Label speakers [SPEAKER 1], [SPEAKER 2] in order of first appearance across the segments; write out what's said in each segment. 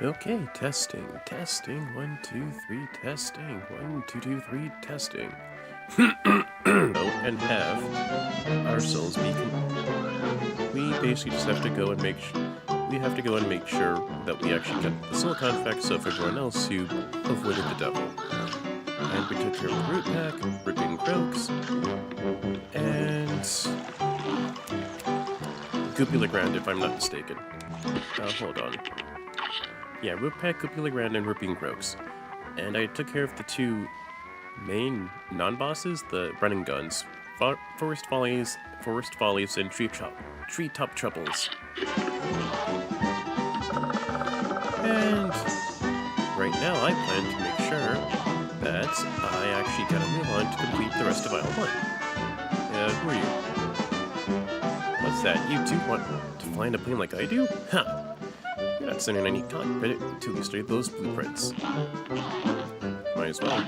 [SPEAKER 1] Okay, testing, testing, 1, 2, 3, testing, 1, 2, 2, 3, testing. And have our souls be. We basically just have to go and make. We have to go and make sure that we actually get the soul contracts of everyone else who avoided the devil. And we took care of the root pack, ripping croaks, and Goopy Legrand, if I'm not mistaken. Hold on. Yeah, root pack, Goopy Legrand, and ripping croaks. And I took care of the two main non-bosses, the running guns, Forest Follies, and Treetop Troubles. And right now I plan to make sure that I actually gotta move on to complete the rest of Isle 1. Who are you? What's that? You too want to fly in a plane like I do? Huh! You're not sending any cockpit to study those blueprints. Might as well.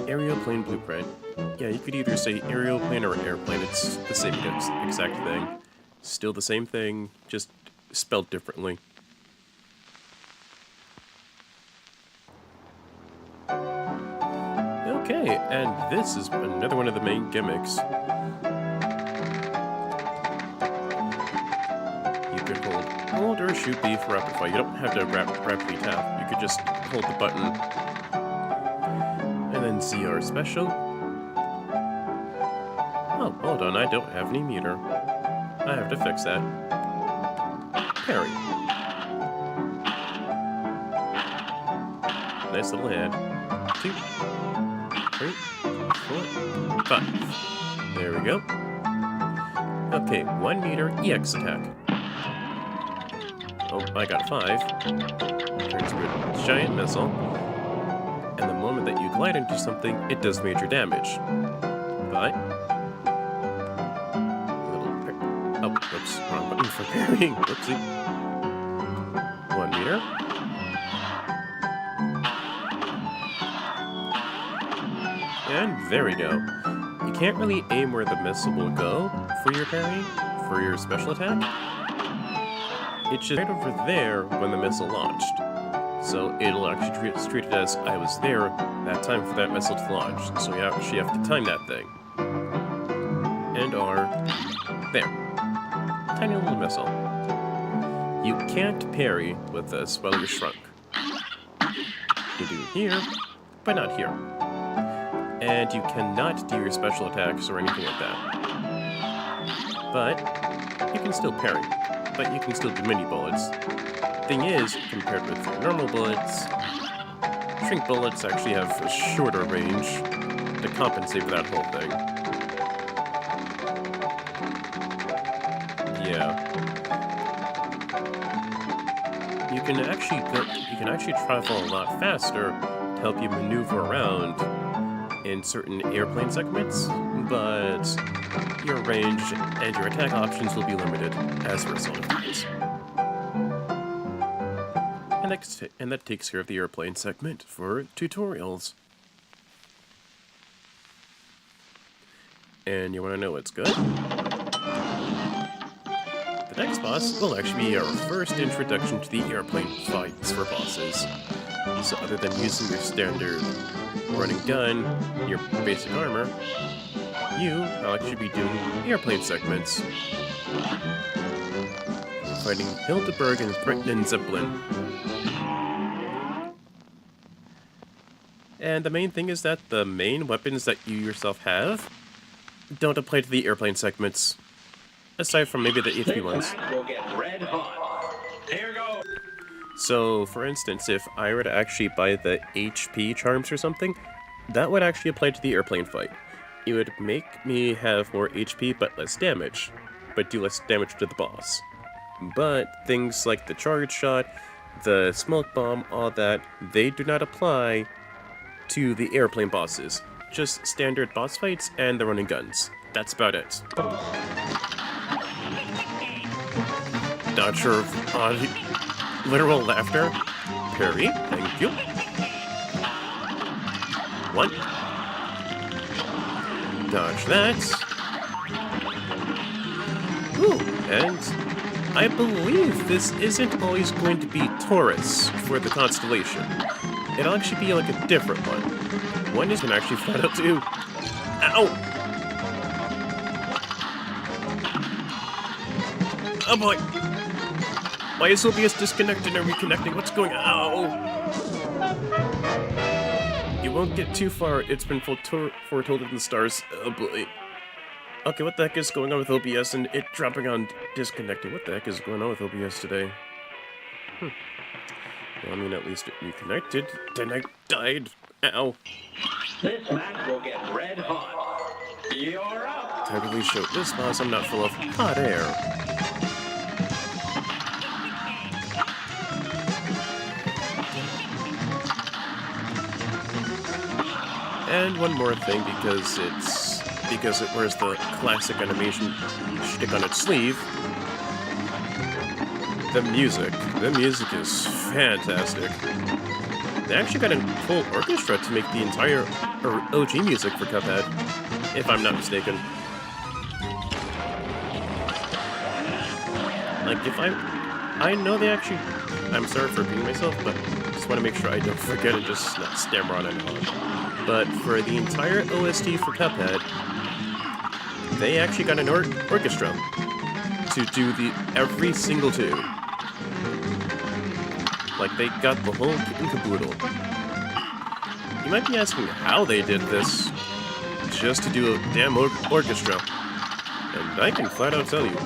[SPEAKER 1] Aeroplane blueprint. Yeah, you could either say aeroplane or airplane. It's the same exact thing. Still the same thing, just spelled differently. Okay, and this is another one of the main gimmicks. You could hold or shoot B for rapid fire. You don't have to rapidly tap. You could just hold the button. And then ZR special. Oh, hold on, I don't have any meter. I have to fix that. Parry. Nice little hand. 2, 3, 4, 5. There we go. Okay, 1 meter EX attack. Oh, I got 5. Turns into a giant missile. And the moment that you glide into something, it does major damage. But oh, whoops, wrong button for parrying. Whoopsie. 1 meter. And there we go. You can't really aim where the missile will go for your parry, for your special attack. It's just right over there when the missile launched. So it'll actually treat it as I was there that time for that missile to launch. So you actually have to time that thing. And are there. Tiny little missile. You can't parry with this while you're shrunk. You do it here, but not here. And you cannot do your special attacks or anything like that. But you can still parry. But you can still do mini bullets. Thing is, compared with your normal bullets, shrink bullets actually have a shorter range to compensate for that whole thing. Yeah. You can actually travel a lot faster to help you maneuver around in certain airplane segments, but your range and your attack options will be limited as a result of these. And that takes care of the airplane segment for tutorials. And you want to know what's good? The next boss will actually be our first introduction to the airplane fights for bosses. So other than using your standard running gun, your basic armor, you will actually be doing airplane segments. Fighting Hildeberg and Threatening Zeppelin. And the main thing is that the main weapons that you yourself have don't apply to the airplane segments. Aside from maybe the HP ones. So, for instance, if I were to actually buy the HP charms or something, that would actually apply to the airplane fight. It would make me have more HP but less damage, but do less damage to the boss. But things like the charge shot, the smoke bomb, all that, they do not apply to the airplane bosses. Just standard boss fights and the running guns. That's about it. Not sure of literal laughter. Parry, thank you. 1. Dodge that. Ooh, and I believe this isn't always going to be Taurus for the constellation. It'll actually be like a different one. One is going to actually flat out do... Ow! Oh boy! Why is OBS disconnected and reconnecting? What's going on? Ow! You won't get too far. It's been foretold in the stars. Oh boy. Okay, what the heck is going on with OBS and it dropping on disconnecting? What the heck is going on with OBS today? Well, I mean, at least it reconnected. Then I died. Ow.
[SPEAKER 2] This match will get red hot. You're up.
[SPEAKER 1] Time to show this boss I'm not full of hot air. And one more thing, because it wears the classic animation shtick on its sleeve. The music is fantastic. They actually got a full orchestra to make the entire OG music for Cuphead, if I'm not mistaken. Like, I know they actually... I'm sorry for repeating myself, but just want to make sure I don't forget and just not stammer on and on. But for the entire OST for Cuphead, they actually got an orchestra to do every single tune. Like, they got the whole kit and caboodle. You might be asking how they did this, just to do a damn orchestra. And I can flat out tell you,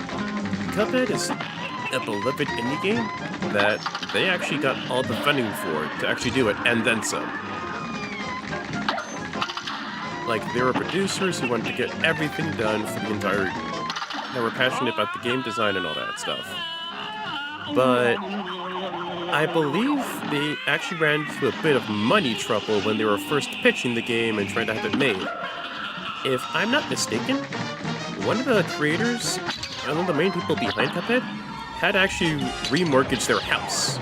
[SPEAKER 1] Cuphead is a beloved indie game that they actually got all the funding for to actually do it, and then some. Like, there were producers who wanted to get everything done for the entire... They were passionate about the game design and all that stuff. But I believe they actually ran into a bit of money trouble when they were first pitching the game and trying to have it made. If I'm not mistaken, one of the creators, one of the main people behind Cuphead, had actually remortgaged their house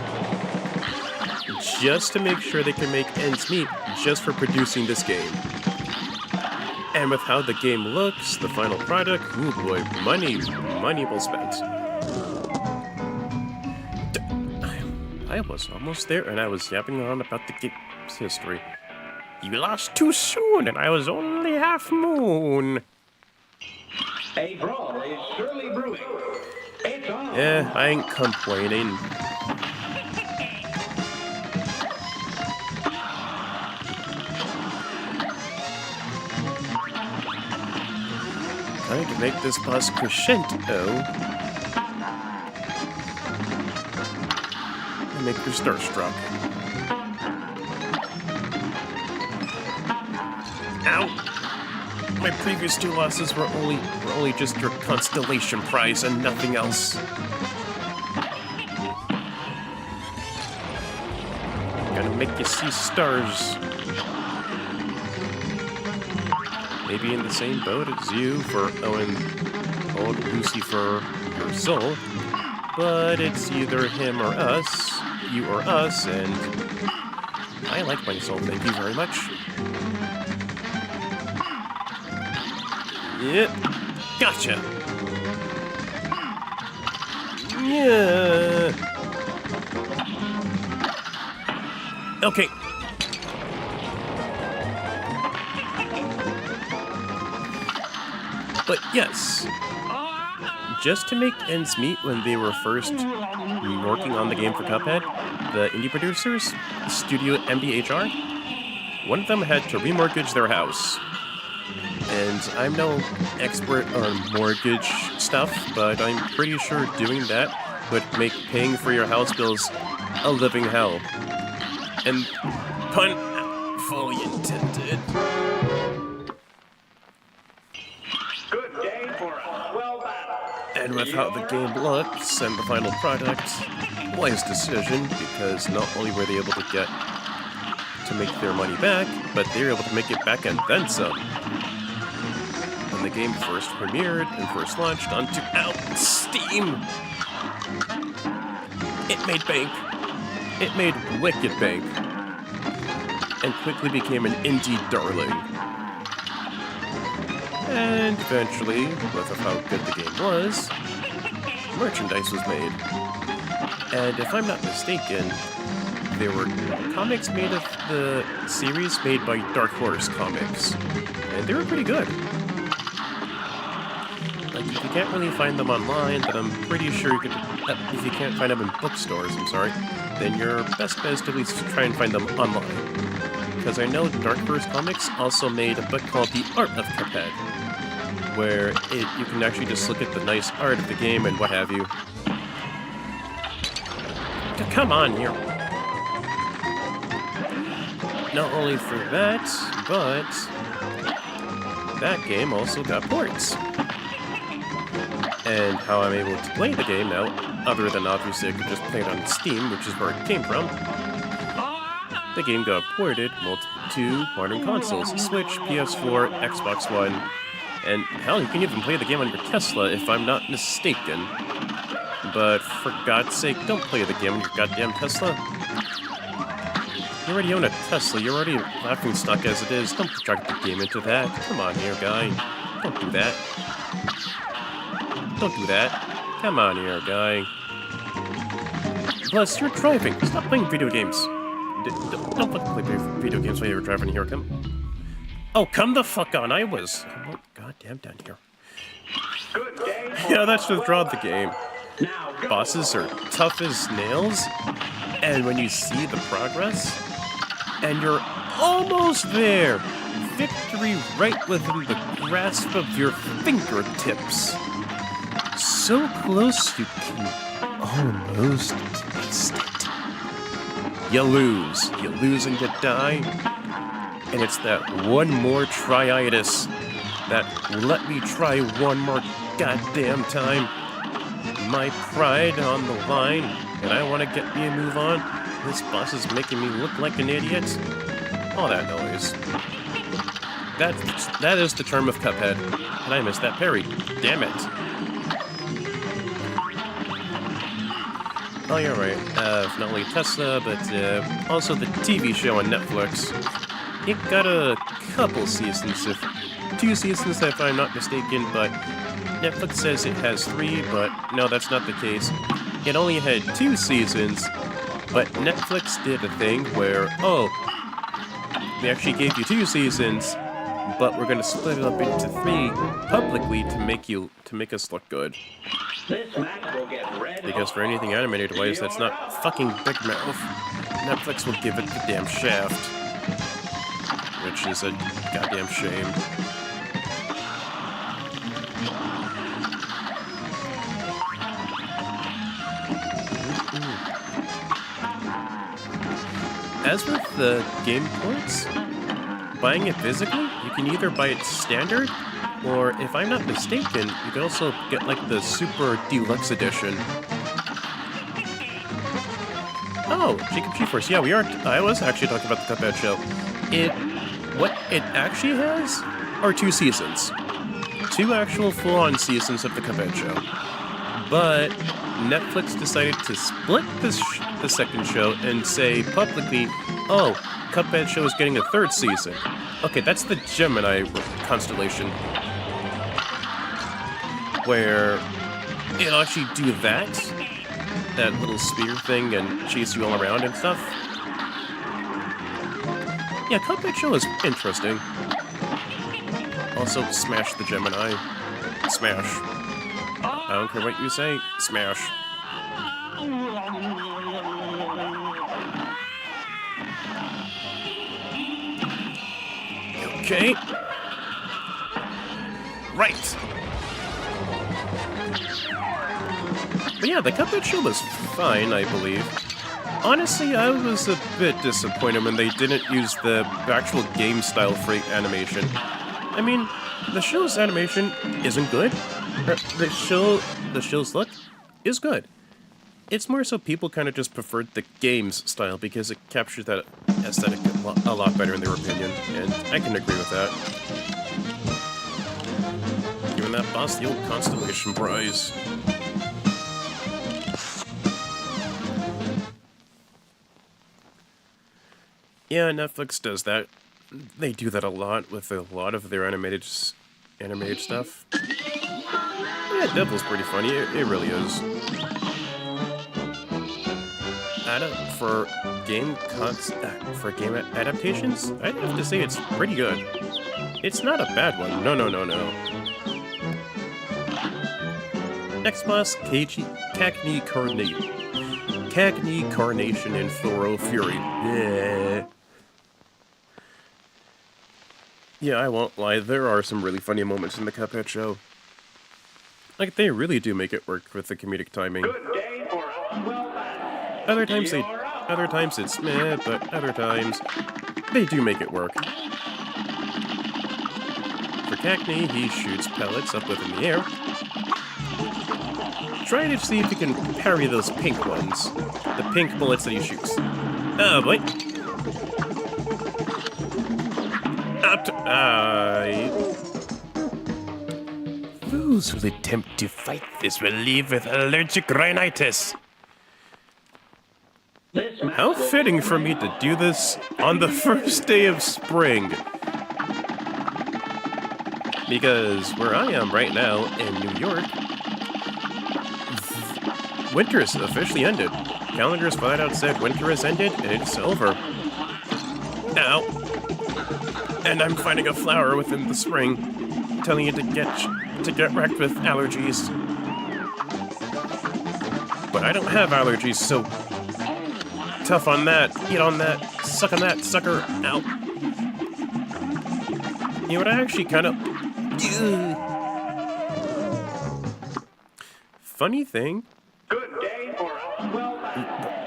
[SPEAKER 1] just to make sure they can make ends meet just for producing this game. And with how the game looks, the final product, ooh boy, money well spent. I was almost there, and I was yapping on about the game's history. You lost too soon, and I was only half moon.
[SPEAKER 2] A brawl is surely brewing. It's on.
[SPEAKER 1] Yeah, I ain't complaining. Trying to make this boss crescendo and make you starstruck. Ow! My previous two losses were only just your constellation prize and nothing else. Gonna make you see stars. Maybe in the same boat as you for owing old Lucifer your soul, but it's either him or us, you or us, and I like my soul, thank you very much. Yep, gotcha. Yeah. Okay. But yes, just to make ends meet when they were first working on the game for Cuphead, the indie producers, Studio MBHR, one of them had to remortgage their house. And I'm no expert on mortgage stuff, but I'm pretty sure doing that would make paying for your house bills a living hell. And pun fully intended. And with how the game looks and the final product, wise decision, because not only were they able to make their money back, but they were able to make it back and then some. When the game first premiered and first launched onto Steam, it made bank. It made wicked bank. And quickly became an indie darling. And eventually, with how good the game was, merchandise was made. And if I'm not mistaken, there were comics made of the series made by Dark Horse Comics. And they were pretty good. Like, if you can't really find them online, then I'm pretty sure you could... if you can't find them in bookstores, I'm sorry, then your best bet is to at least try and find them online. Because I know Dark Horse Comics also made a book called The Art of Cuphead, where you can actually just look at the nice art of the game and what have you. Come on here. Not only for that, but that game also got ports. And how I'm able to play the game now, other than obviously I could just play it on Steam, which is where it came from, the game got ported to modern consoles, Switch, PS4, Xbox One, and hell, you can even play the game on your Tesla if I'm not mistaken. But for God's sake, don't play the game on your goddamn Tesla. You already own a Tesla, you're already laughing stock as it is, don't project the game into that. Come on here, guy. Don't do that. Don't do that. Come on here, guy. Plus, you're driving. Stop playing video games. Don't play video games while you're driving here. Oh, come the fuck on. I was... oh, goddamn down here. Yeah, that's just draw the game. Bosses are tough as nails, and when you see the progress, and you're almost there, victory right within the grasp of your fingertips. So close you can almost taste it. You lose and you die, and it's that one more tryitis, that let me try one more goddamn time. My pride on the line, and I want to get me a move on. This boss is making me look like an idiot. All that noise. That is the charm of Cuphead, and I missed that parry. Damn it. Oh, you're right. Not only Tesla, but also the TV show on Netflix. It got a couple seasons, 2 seasons if I'm not mistaken, but Netflix says it has 3, but no, that's not the case. It only had 2 seasons, but Netflix did a thing where, oh, we actually gave you 2 seasons, but we're gonna split it up into 3 publicly to make us look good. Because for anything animated wise that's not fucking Big Mouth, Netflix will give it the damn shaft. Which is a goddamn shame. As with the game ports, buying it physically, you can either buy it standard, or if I'm not mistaken, you can also get like the Super Deluxe Edition. Oh, Jacob GeForce, yeah, I was actually talking about the Cuphead show. What it actually has are 2 seasons. 2 actual full-on seasons of the Cuphead show. But Netflix decided to split the second show and say publicly, oh, Cuphead show is getting a 3rd season. Okay, that's the Gemini constellation, where it'll actually do that little spear thing and chase you all around and stuff. Yeah, Cuphead show is interesting. Also, smash the Gemini. Smash. I don't care what you say, smash. Okay. Right. But yeah, the Cuphead show was fine, I believe. Honestly, I was a bit disappointed when they didn't use the actual game style for animation. I mean, the show's animation isn't good. The show's look is good. It's more so people kind of just preferred the game's style because it captures that aesthetic a lot better in their opinion, and I can agree with that. Giving that boss the old Constellation prize. Yeah, Netflix does that. They do that a lot with a lot of their animated stuff. Yeah, Devil's pretty funny. It really is. For for game adaptations, I'd have to say it's pretty good. It's not a bad one. No. Next boss, Cacnea Carnation and Thoro Fury. Yeah. Yeah, I won't lie, there are some really funny moments in the Cuphead show. Like, they really do make it work with the comedic timing.
[SPEAKER 2] Good day for us. Well done.
[SPEAKER 1] Other times it's meh, but other times they do make it work. For Cacnea, he shoots pellets up within the air, trying to see if he can parry those pink ones. The pink bullets that he shoots. Oh boy. Those who attempt to fight this will leave with allergic rhinitis. How fitting for me to do this on the first day of spring. Because where I am right now in New York, winter has officially ended. Calendars flat out said winter has ended and it's over. Ow. And I'm finding a flower within the spring, telling you to get wrecked with allergies. But I don't have allergies, so tough on that. Eat on that. Suck on that, sucker. Ow. You know what? I actually kind of. Funny thing.
[SPEAKER 2] Good day for us. Well done.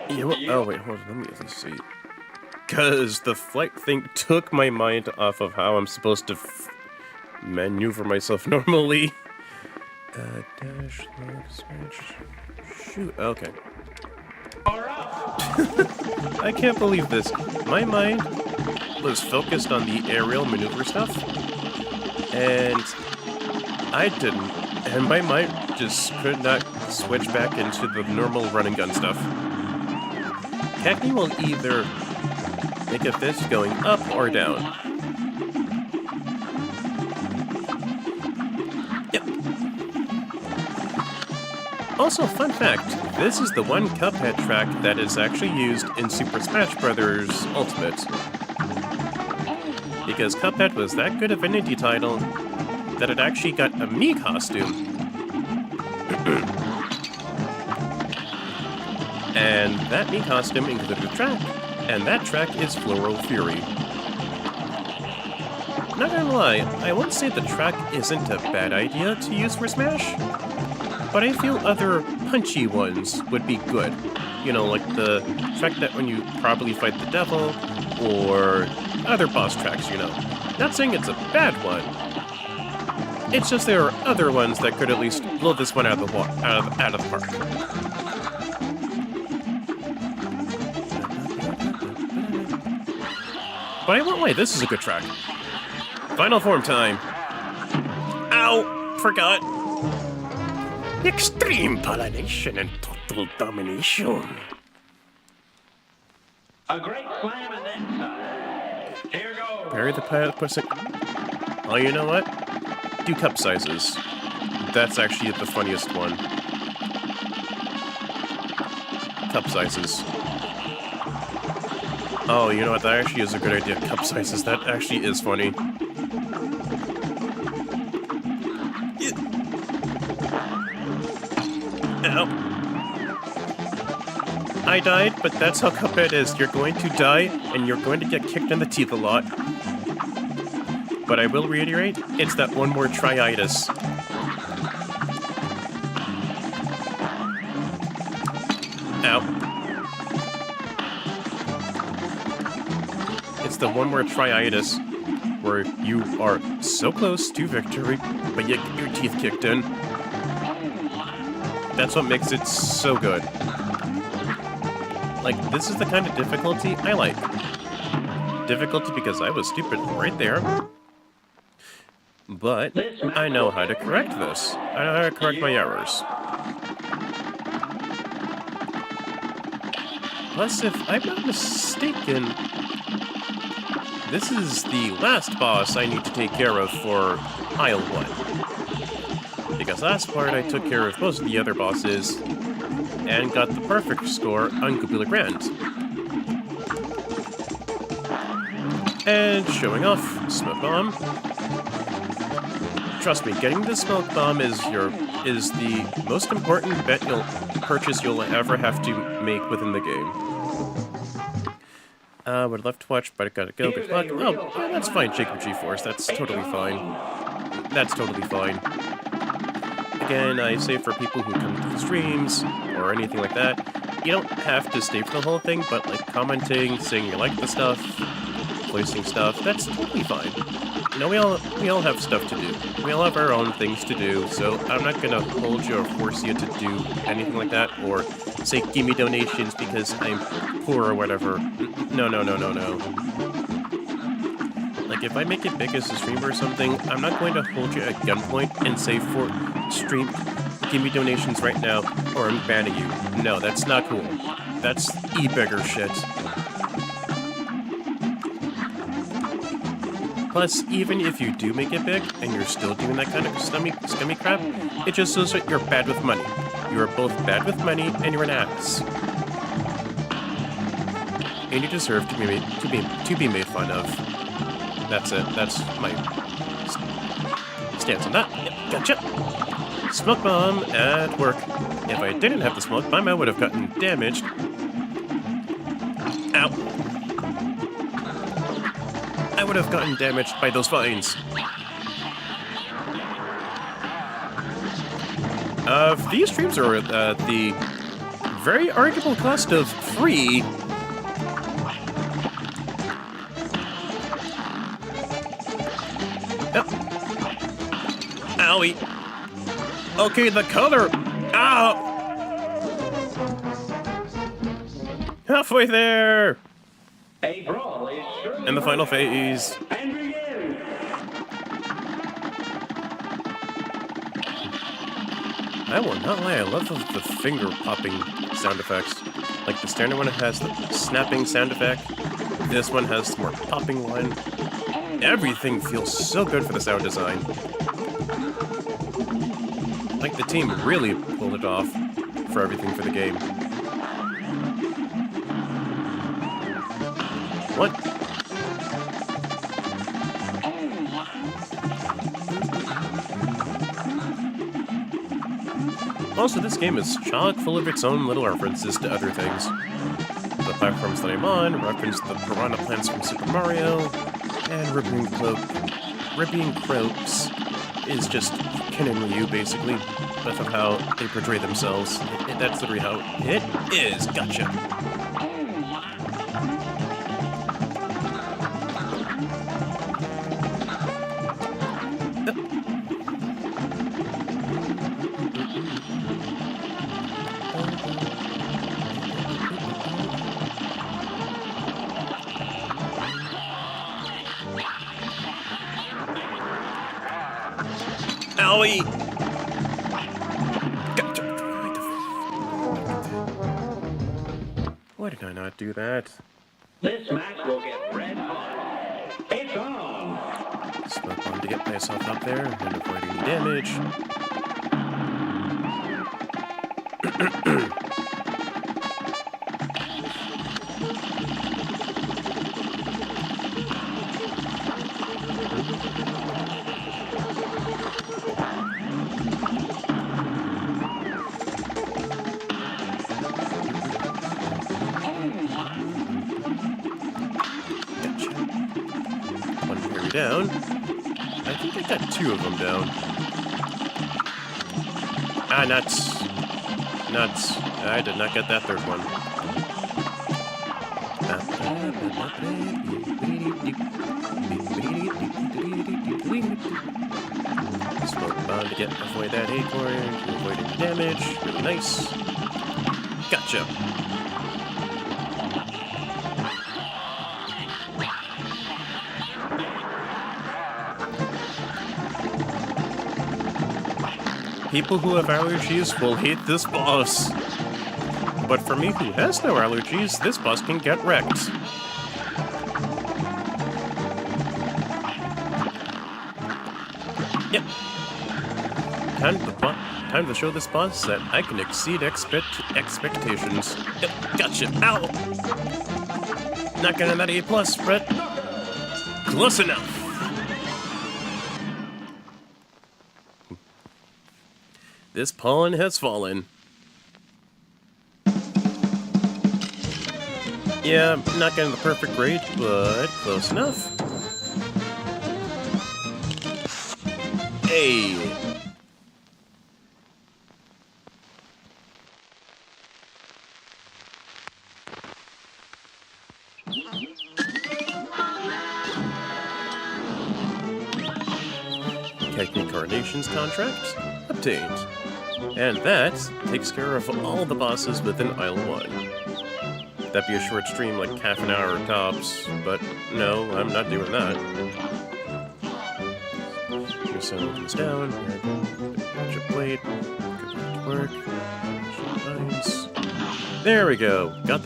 [SPEAKER 1] You know what? Oh wait, hold on. Let me at least see. Because the flight thing took my mind off of how I'm supposed to maneuver myself normally. Dash, left, switch, shoot. Okay. I can't believe this. My mind was focused on the aerial maneuver stuff, and I didn't. And my mind just could not switch back into the normal run and gun stuff. Cacnea will either make a fist going up or down. Yep. Also, fun fact, this is the one Cuphead track that is actually used in Super Smash Bros. Ultimate. Because Cuphead was that good of an indie title that it actually got a Mii costume. And that Mii costume included a track. And that track is Floral Fury. Not gonna lie, I won't say the track isn't a bad idea to use for Smash, but I feel other punchy ones would be good. You know, like the track that when you properly fight the devil, or other boss tracks, you know. Not saying it's a bad one. It's just there are other ones that could at least blow this one out of the park. But I won't lie, this is a good track. Final form time. Ow! Forgot. Extreme pollination and total domination.
[SPEAKER 2] A great slam and then some. Here goes.
[SPEAKER 1] Parry the pussy. Oh, you know what? Do cup sizes. That's actually the funniest one. Cup sizes. Oh, you know what? That actually is a good idea. Cup sizes. That actually is funny. Ow. I died, but that's how Cuphead is. You're going to die, and you're going to get kicked in the teeth a lot. But I will reiterate, it's that one more try-itis. Ow. It's the one more try-itis where you are so close to victory, but you get your teeth kicked in. That's what makes it so good. Like, this is the kind of difficulty I like. Difficulty because I was stupid right there. But I know how to correct this. I know how to correct my errors. Plus, if I'm not mistaken, this is the last boss I need to take care of for Aisle 1. Because last part I took care of most of the other bosses and got the perfect score on Cuphead Grand. And showing off, Smoke Bomb. Trust me, getting the Smoke Bomb is the most important purchase you'll ever have to make within the game. Would love to watch, but I gotta go. Good luck. Oh, yeah, that's fine, Jacob G-Force. That's totally fine. That's totally fine. Again, I say for people who come to the streams, or anything like that, you don't have to stay for the whole thing, but like commenting, saying you like the stuff, placing stuff, that's totally fine. You know, we all have stuff to do. We all have our own things to do, so I'm not gonna hold you or force you to do anything like that, or say, give me donations because I'm poor or whatever. No. Like, if I make it big as a streamer or something, I'm not going to hold you at gunpoint and say, for stream, give me donations right now, or I'm banning you. No, that's not cool. That's e-beggar shit. Plus, even if you do make it big, and you're still doing that kind of scummy crap, it just shows that you're bad with money. You are both bad with money, and you're an ass. And you deserve to be made fun of. That's it. That's my stance on that. Yep, gotcha. Smoke Bomb at work. If I didn't have the Smoke Bomb, I would have gotten damaged. Ow. I would have gotten damaged by those vines. These streams are at the very arguable cost of free. Yep. Owie. Okay, the color. Ow. Halfway there.
[SPEAKER 2] A brawl is surely
[SPEAKER 1] And the final phase.
[SPEAKER 2] and begin.
[SPEAKER 1] I will not lie, I love the finger popping sound effects. Like the standard one has the snapping sound effect. This one has the more popping one. Everything feels so good for the sound design. Like the team really pulled it off for everything for the game. What? Also, this game is chock full of its own little references to other things. The platforms that I'm on reference the piranha plants from Super Mario, and Ripping Croaks is just Ken and Ryu, basically, with how they portray themselves. That's literally how it is. Gotcha. Owie! Gotcha. Why did I not do that?
[SPEAKER 2] This match will get red hot. It's on.
[SPEAKER 1] Smoke Bomb to get myself up there and avoid any damage. One carry down. I think I got two of them down. Ah, nuts. Nuts. I did not get that third one. Smoke Bomb to avoid that acorn, to avoid any damage. Really nice. Gotcha. People who have allergies will hate this boss. But for me who has no allergies, this boss can get wrecked. Yep. Time to show this boss that I can exceed expectations. Gotcha! Ow! Not getting that A+, but close enough. This pollen has fallen. Yeah, not getting the perfect grade, but close enough. Hey! Technique Carnation's contract obtained. And that takes care of all the bosses within Isle 1. That'd be a short stream, like half an hour tops, but no, I'm not doing that. Here's some things down. Magic plate. Go back to work. Nice. There we go. Got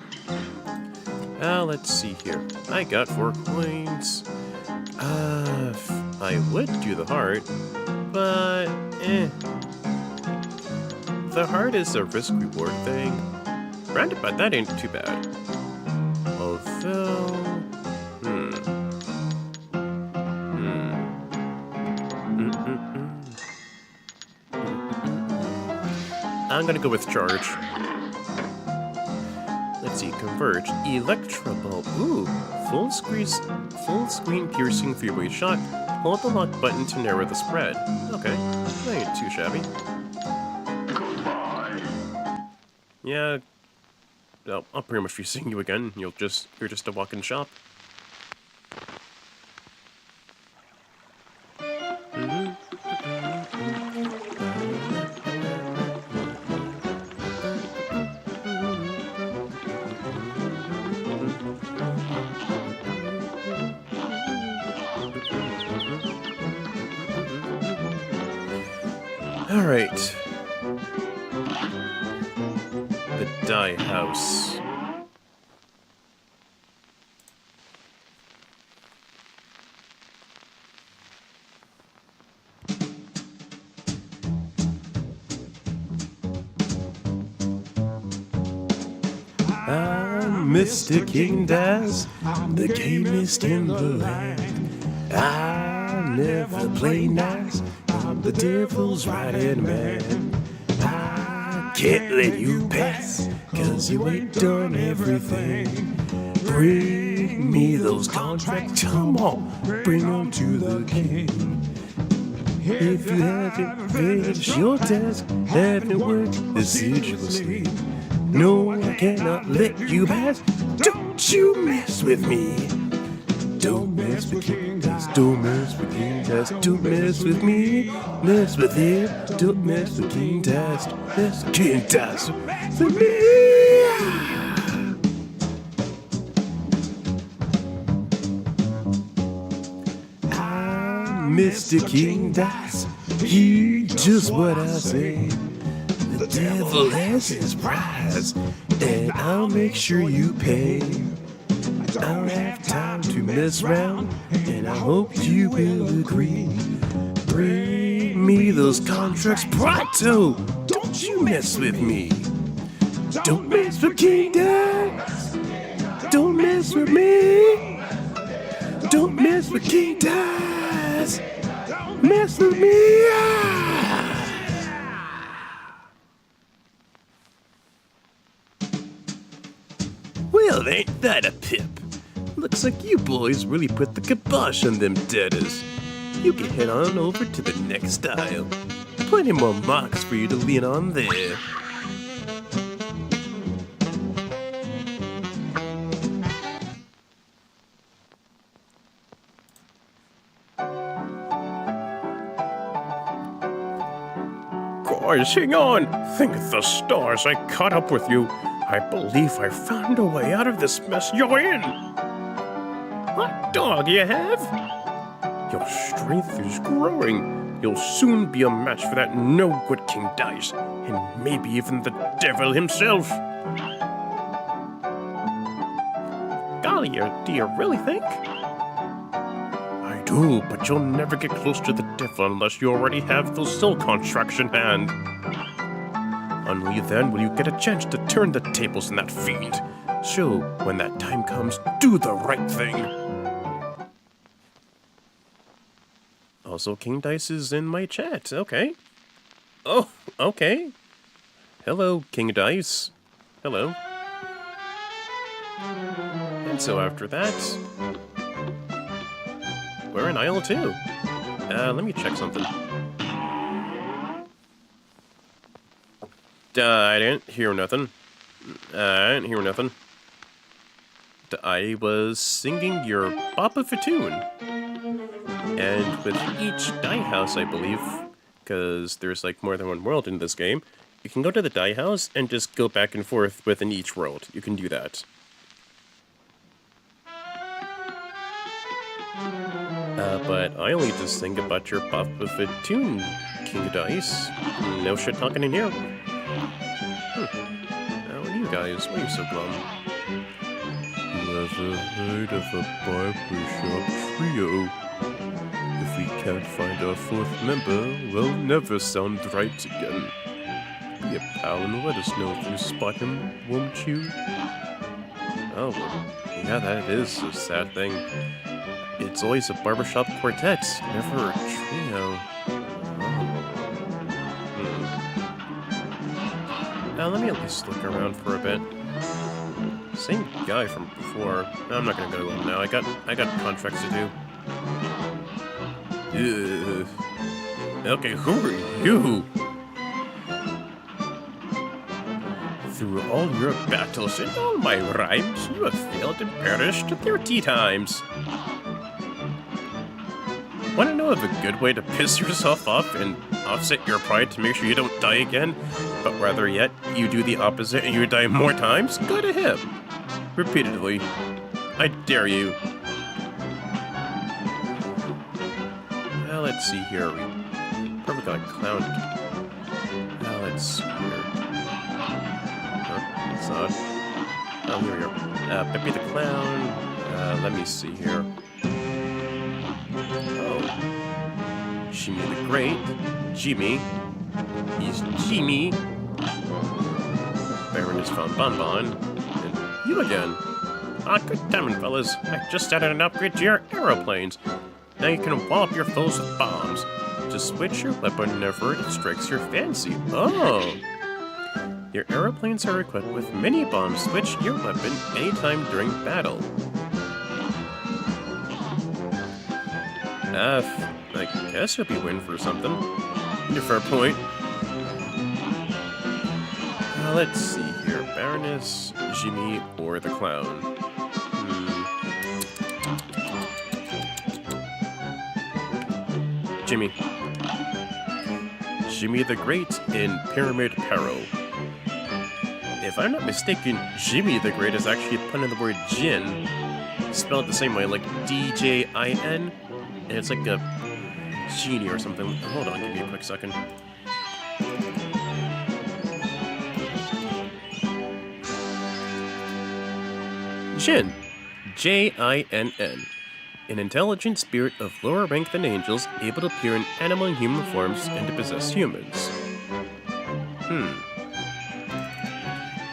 [SPEAKER 1] the... let's see here. I got 4 coins. I would do the heart, but The heart is a risk-reward thing. Roundabout, that ain't too bad. Although... I'm gonna go with charge. Let's see, converge. Electro bulb. Ooh, full screen piercing three-way shot. Hold the lock button to narrow the spread. Okay, that ain't too shabby. Yeah, I'll pretty much be seeing you again. You're just a walk-in shop. All right. The dye house. I'm Mr. King Daz, the gamest in the land. I never play nice, I'm the devil's right-hand man. I can't let you pass, 'cause you ain't done everything. Bring me those contracts, come on, bring them to the king. If you haven't finished your task, haven't worked assiduously, no, I cannot let you pass. Don't you mess with me. Don't mess with King Daz. Don't mess with King Daz. Don't mess with me. Mess with him. Don't mess with King Daz. Mess with King Daz. With me. I'm Mr. King Daz. Hear just what I say. The devil has his prize, and I'll make sure you pay. I don't have time to mess around, and I hope you will agree. Bring me those contracts pronto. Don't you mess with me. Don't mess with King Daz. Don't mess with me. Don't mess with King Daz. Mess with me. Well, ain't that a pip? Looks like you boys really put the kibosh on them debtors. You can head on over to the next aisle. Plenty more marks for you to lean on there. Guys, hang on! Thank the stars I caught up with you. I believe I found a way out of this mess you're in. Hot dog, you have? Your strength is growing. You'll soon be a match for that no-good King Daz, and maybe even the devil himself. Golly, do you really think? I do, but you'll never get close to the devil unless you already have those soul contracts in hand. Only then will you get a chance to turn the tables on that fiend. So, when that time comes, do the right thing. Also, King Dice is in my chat. Okay. Oh, okay. Hello, King Dice. Hello. And so after that, we're in aisle 2. Let me check something. I didn't hear nothing. I was singing your Papa Fatoon. And with each die house, I believe, because there's like more than one world in this game, you can go to the die house and just go back and forth within each world. You can do that. But I only just sing about your Papa Fatoon, King Dice. No shit talking in here. Now, what are you guys? Why are you so glum? Whoever heard of a barbershop trio? If we can't find our 4th member, we'll never sound right again. Be a pal and let us know if you spot him, won't you? Oh, yeah, that is a sad thing. It's always a barbershop quartet, never a trio. Now, let me at least look around for a bit. Same guy from before. I'm not gonna go to him now. I got contracts to do. Okay, who are you? Through all your battles and all my rhymes, you have failed and perished 30 times. Want to know of a good way to piss yourself off and offset your pride to make sure you don't die again, but rather yet, you do the opposite and you die more times? Go to him. Repeatedly. I dare you. Now let's see here. We probably got a clown. Now let's see here. No, it's not. Oh, here we go. Pepe the Clown. Let me see here. Oh. Jimmy the Great. Jimmy. He's Jimmy. Baroness von Bonbon. And you again. Ah, good timing, fellas. I just added an upgrade to your aeroplanes. Now you can wallop your foes with bombs. Just switch your weapon whenever it strikes your fancy. Oh! Your aeroplanes are equipped with mini bombs. Switch your weapon anytime during battle. I guess you'll be waiting for something. Fair point. Let's see here. Baroness, Jimmy, or the Clown. Jimmy. Jimmy the Great in Pyramid Peril. If I'm not mistaken, Jimmy the Great is actually a pun in the word Jin, spelled the same way, like D-J-I-N, and it's like a genie or something. Hold on, give me a quick second. Jin. J-I-N-N. An intelligent spirit of lower rank than angels, able to appear in animal and human forms and to possess humans.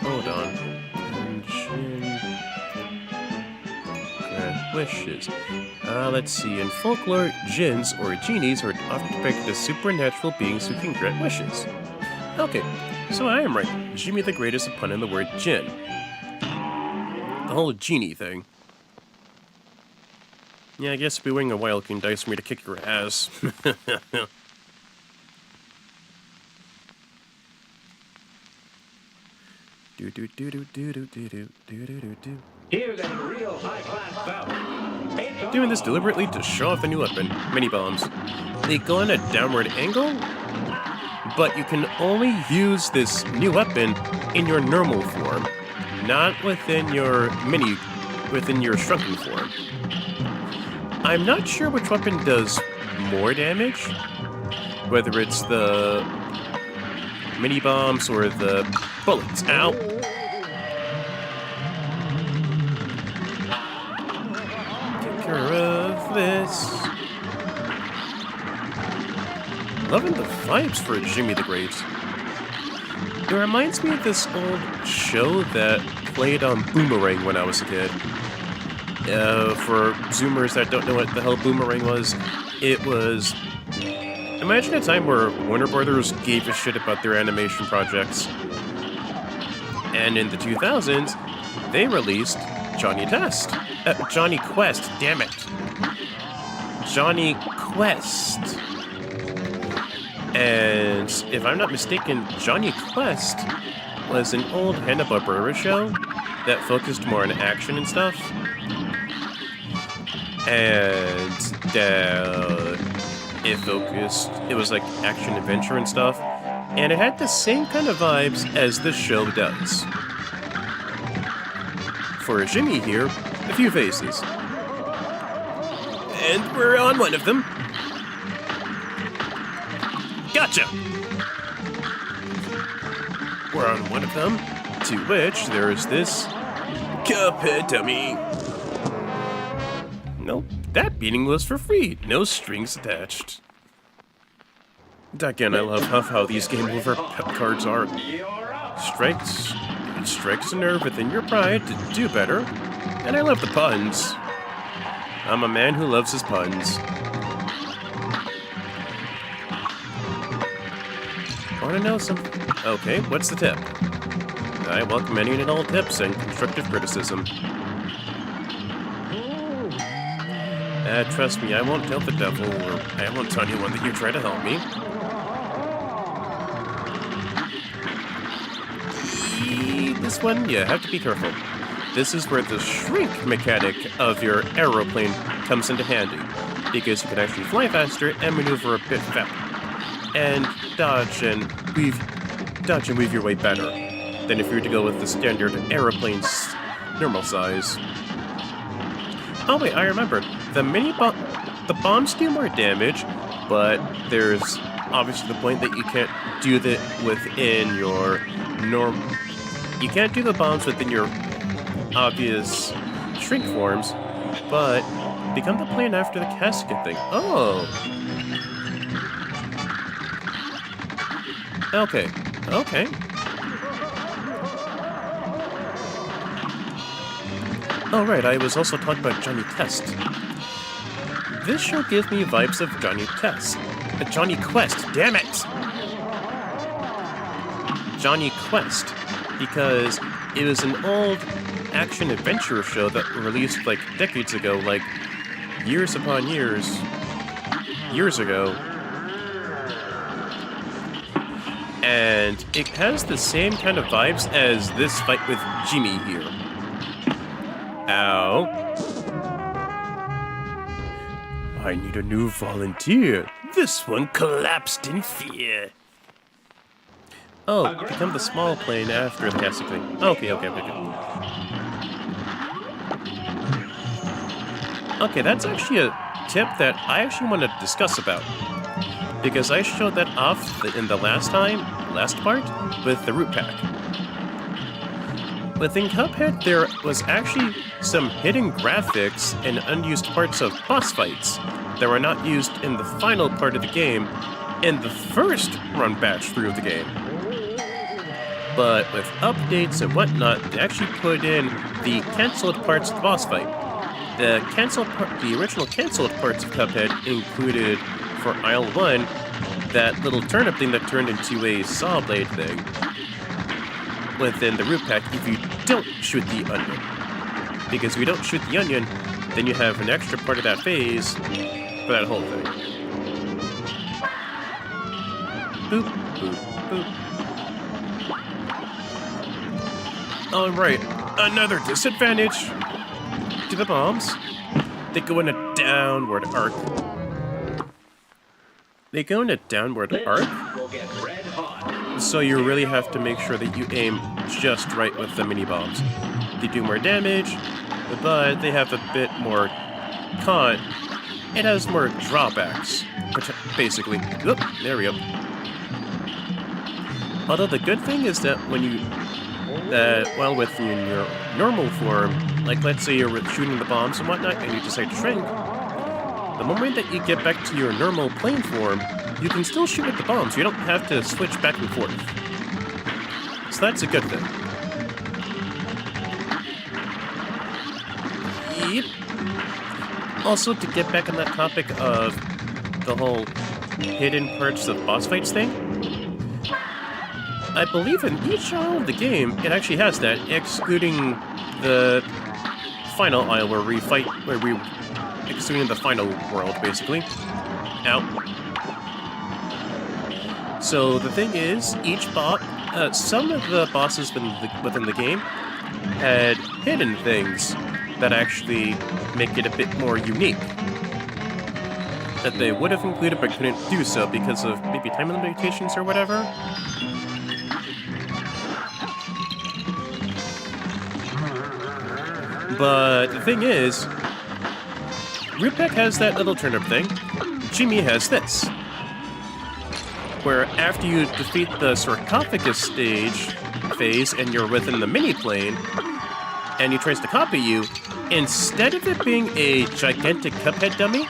[SPEAKER 1] Hold on. Jin. Grant wishes. Let's see. In folklore, jinns or genies are often depicted as supernatural beings who can grant wishes. Okay, so I am right. Jimmy the Great is a pun in the word jinn. The whole genie thing. Yeah, I guess it'll be waiting a while, King Dice, for me to kick your ass.
[SPEAKER 2] Here's a real high-class bout.
[SPEAKER 1] Doing this deliberately to show off a new weapon, mini bombs. They go in a downward angle, but you can only use this new weapon in your normal form, not within your shrunken form. I'm not sure which weapon does more damage, whether it's the mini bombs or the bullets. Ow! Take care of this. loving the vibes for Jimmy the Great. It reminds me of this old show that played on Boomerang when I was a kid. For Zoomers that don't know what the hell Boomerang was, it was... Imagine a time where Warner Brothers gave a shit about their animation projects. And in the 2000s, they released Johnny Quest, damn it. Johnny Quest. And if I'm not mistaken, Johnny Quest was an old Hanna-Barbera show that focused more on action and stuff. And it was like action adventure and stuff. And it had the same kind of vibes as this show does. For Jimmy here, a few faces. And we're on one of them. Gotcha! We're on one of them, to which there is this Cuphead dummy. Nope, that beating was for free, no strings attached. Again, I love how these game over cards are. It strikes a nerve within your pride to do better, and I love the puns. I'm a man who loves his puns. Want to know something? Okay, what's the tip? I welcome any and all tips and constructive criticism. Trust me, I won't tell the devil, or I won't tell anyone that you try to help me. This one, you have to be careful. This is where the shrink mechanic of your aeroplane comes into handy, because you can actually fly faster and maneuver a bit faster, and dodge and weave your way better than if you were to go with the standard aeroplane's normal size. Oh wait, I remember. The bombs do more damage, but there's obviously the point that you can't do that within your You can't do the bombs within your obvious shrink forms, but become the plane after the casket thing. Oh. Okay. Oh right, I was also talking about Johnny Test. This show gives me vibes of Johnny Test. Johnny Quest, damn it! Johnny Quest, because it was an old action-adventure show that released like decades ago, like years upon years ago. And it has the same kind of vibes as this fight with Jimmy here. Ow. I need a new volunteer. This one collapsed in fear. Oh, become the small plane after the casting thing. Okay. Okay, that's actually a tip that I actually want to discuss about. Because I showed that off in the last part, with the root pack. Within Cuphead, there was actually some hidden graphics and unused parts of boss fights that were not used in the final part of the game in the first run batch through of the game. But with updates and whatnot, they actually put in the cancelled parts of the boss fight. The original cancelled parts of Cuphead included, for Aisle 1, that little turnip thing that turned into a saw blade thing within the root pack if you don't shoot the onion. Because if you don't shoot the onion, then you have an extra part of that phase for that whole thing. Boop, boop, boop. Alright, another disadvantage to the bombs. They go in a downward arc. So you really have to make sure that you aim just right with the mini bombs. They do more damage, but they have a bit more con. It has more drawbacks, basically. Oop, there we go. Although the good thing is that when you, while within your normal form, like let's say you're shooting the bombs and whatnot, and you decide to shrink, the moment that you get back to your normal plane form, you can still shoot with the bombs. You don't have to switch back and forth. So that's a good thing. Yep. Also, to get back on that topic of the whole hidden parts of boss fights thing, I believe in each aisle of the game, it actually has that, excluding the final aisle where we fight, excluding the final world, basically. Ow. So the thing is, each some of the bosses within the game had hidden things that actually make it a bit more unique. That they would have included but couldn't do so because of maybe time limitations or whatever. But the thing is, Rupek has that little turnip thing. Jimmy has this. Where after you defeat the sarcophagus phase and you're within the mini-plane, and he tries to copy you, instead of it being a gigantic Cuphead dummy,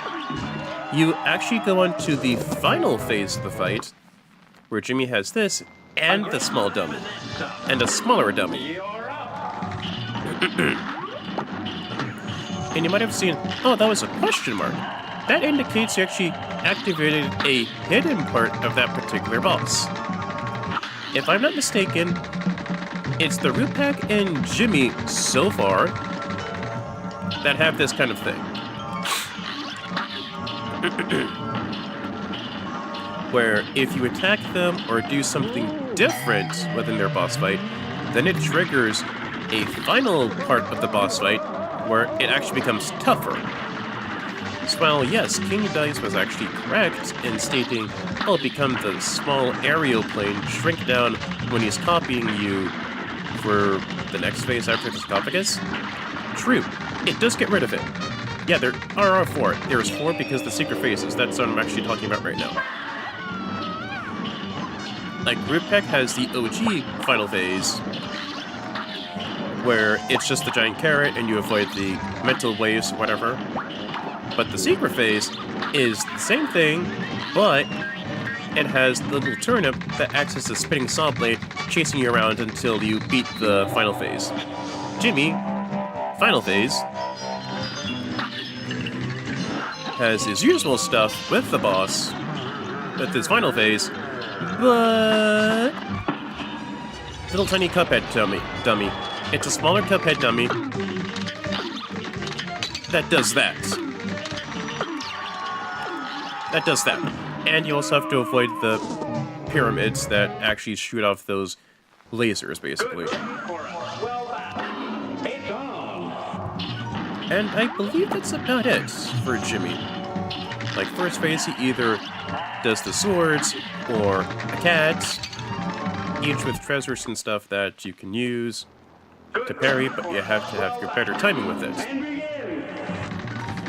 [SPEAKER 1] you actually go on to the final phase of the fight, where Jimmy has this, and the small dummy, and a smaller dummy. And you might have seen, oh, that was a question mark. That indicates you actually activated a hidden part of that particular boss. If I'm not mistaken, it's the Rupek and Jimmy so far that have this kind of thing. Where if you attack them or do something different within their boss fight, then it triggers a final part of the boss fight where it actually becomes tougher. So while yes, King Dice was actually correct in stating, oh, become the small aerial plane, shrink down when he's copying you for the next phase after the sarcophagus. True, it does get rid of it. Yeah, there are 4. There's 4 because the secret phases, that's what I'm actually talking about right now. Like, Rupek has the OG final phase, where it's just the giant carrot and you avoid the mental waves or whatever. But the secret phase is the same thing, but it has the little turnip that acts as a spinning saw blade chasing you around until you beat the final phase. Jimmy, final phase, has his usual stuff with the boss, with his final phase, but little tiny Cuphead dummy. It's a smaller Cuphead dummy that does that. That does that. And you also have to avoid the pyramids that actually shoot off those lasers, basically. And I believe that's about it for Jimmy. Like, first phase, he either does the swords or a cat, each with treasures and stuff that you can use to parry, but you have to have your better timing with it.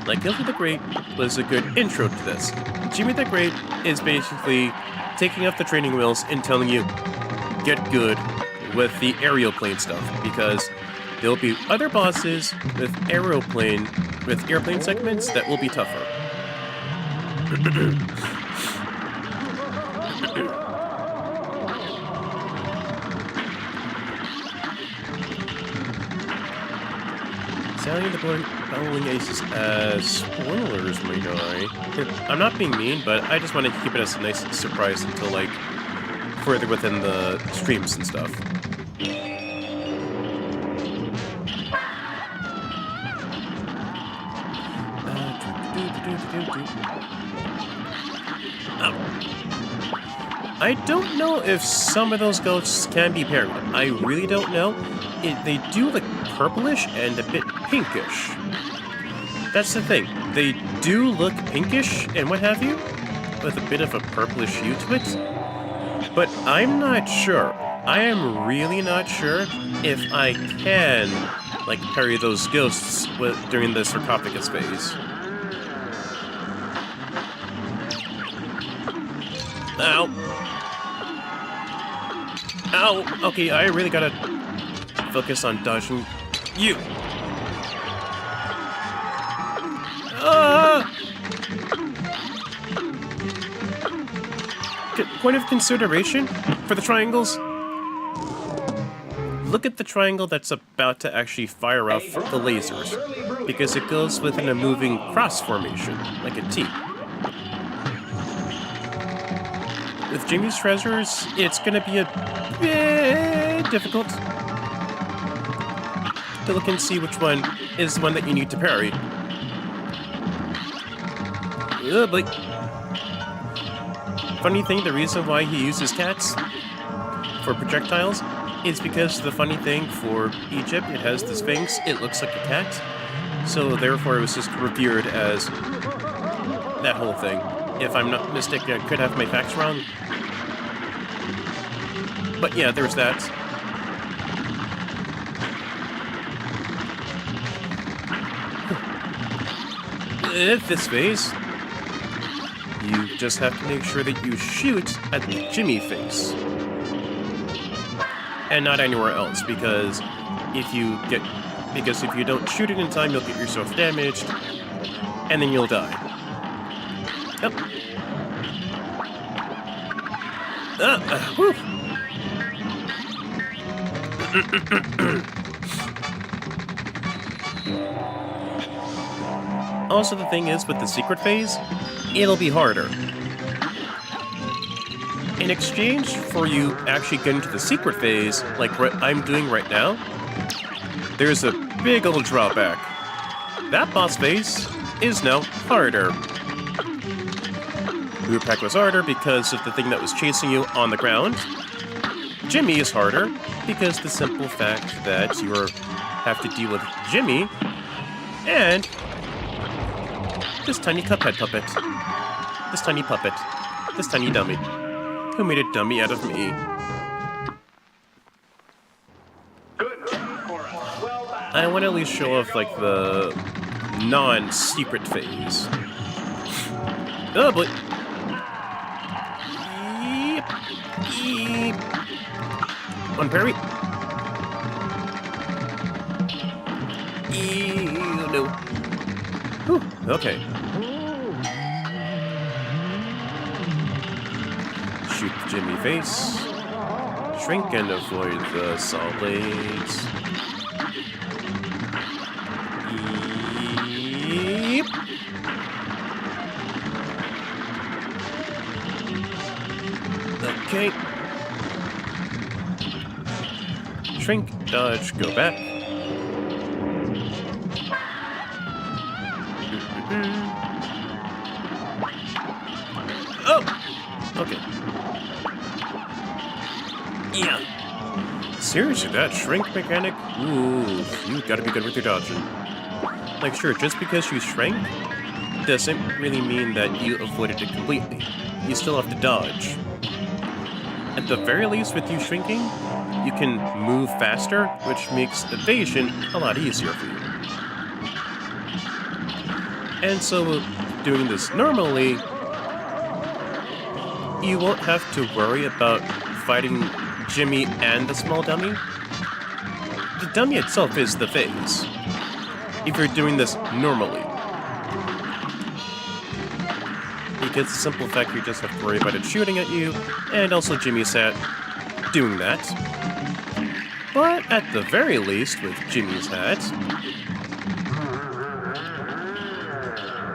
[SPEAKER 1] Like, Guilty the Great was a good intro to this. Jimmy the Great is basically taking off the training wheels and telling you, get good with the aerial plane stuff, because there'll be other bosses with airplane segments that will be tougher. Sounding the bowling aces as spoilers, my guy. I'm not being mean, but I just want to keep it as a nice surprise until, like, further within the streams and stuff. I don't know if some of those ghosts can be parried. I really don't know. They do look purplish and a bit pinkish. That's the thing. They do look pinkish and what have you, with a bit of a purplish hue to it. But I'm not sure. I am really not sure if I can, like, parry those ghosts during the sarcophagus phase. Ow. Ow! Okay, I really gotta focus on dodging you. point of consideration for the triangles. Look at the triangle that's about to actually fire off the lasers, because it goes within a moving cross formation, like a T. With Jimmy's treasures, it's gonna be a bit difficult to look and see which one is the one that you need to parry. Oh boy. Funny thing, the reason why he uses cats for projectiles is because the funny thing for Egypt, it has the Sphinx, it looks like a cat, so therefore it was just revered as that whole thing. If I'm not mistaken, I could have my facts wrong. But yeah, there's that. This phase, you just have to make sure that you shoot at the Jimmy face. And not anywhere else, because if you don't shoot it in time, you'll get yourself damaged, and then you'll die. Yep. Whew. Also, the thing is, with the secret phase, it'll be harder. In exchange for you actually getting to the secret phase, like what I'm doing right now, there's a big old drawback. That boss phase is now harder. Blue Pack was harder because of the thing that was chasing you on the ground. Jimmy is harder because the simple fact that you have to deal with Jimmy and this tiny Cuphead puppet. This tiny puppet. This tiny dummy. Who made a dummy out of me? I want to at least show off, like, the non-secret phase. Oh, boy. Yeep. Yeep. One parry. Ew, no. Whew, okay. Shoot Jimmy face. Shrink and avoid the saw blades. Yep. Okay. Shrink, dodge, go back. Oh! Okay. Yeah. Seriously, that shrink mechanic? Ooh, you gotta be good with your dodging. Like, sure, just because you shrank doesn't really mean that you avoided it completely. You still have to dodge. At the very least, with you shrinking, you can move faster, which makes evasion a lot easier for you. And so, doing this normally, you won't have to worry about fighting Jimmy and the small dummy. The dummy itself is the phase, if you're doing this normally. Because the simple fact you just have to worry about it shooting at you, and also Jimmy's hat doing that. But at the very least, with Jimmy's hat...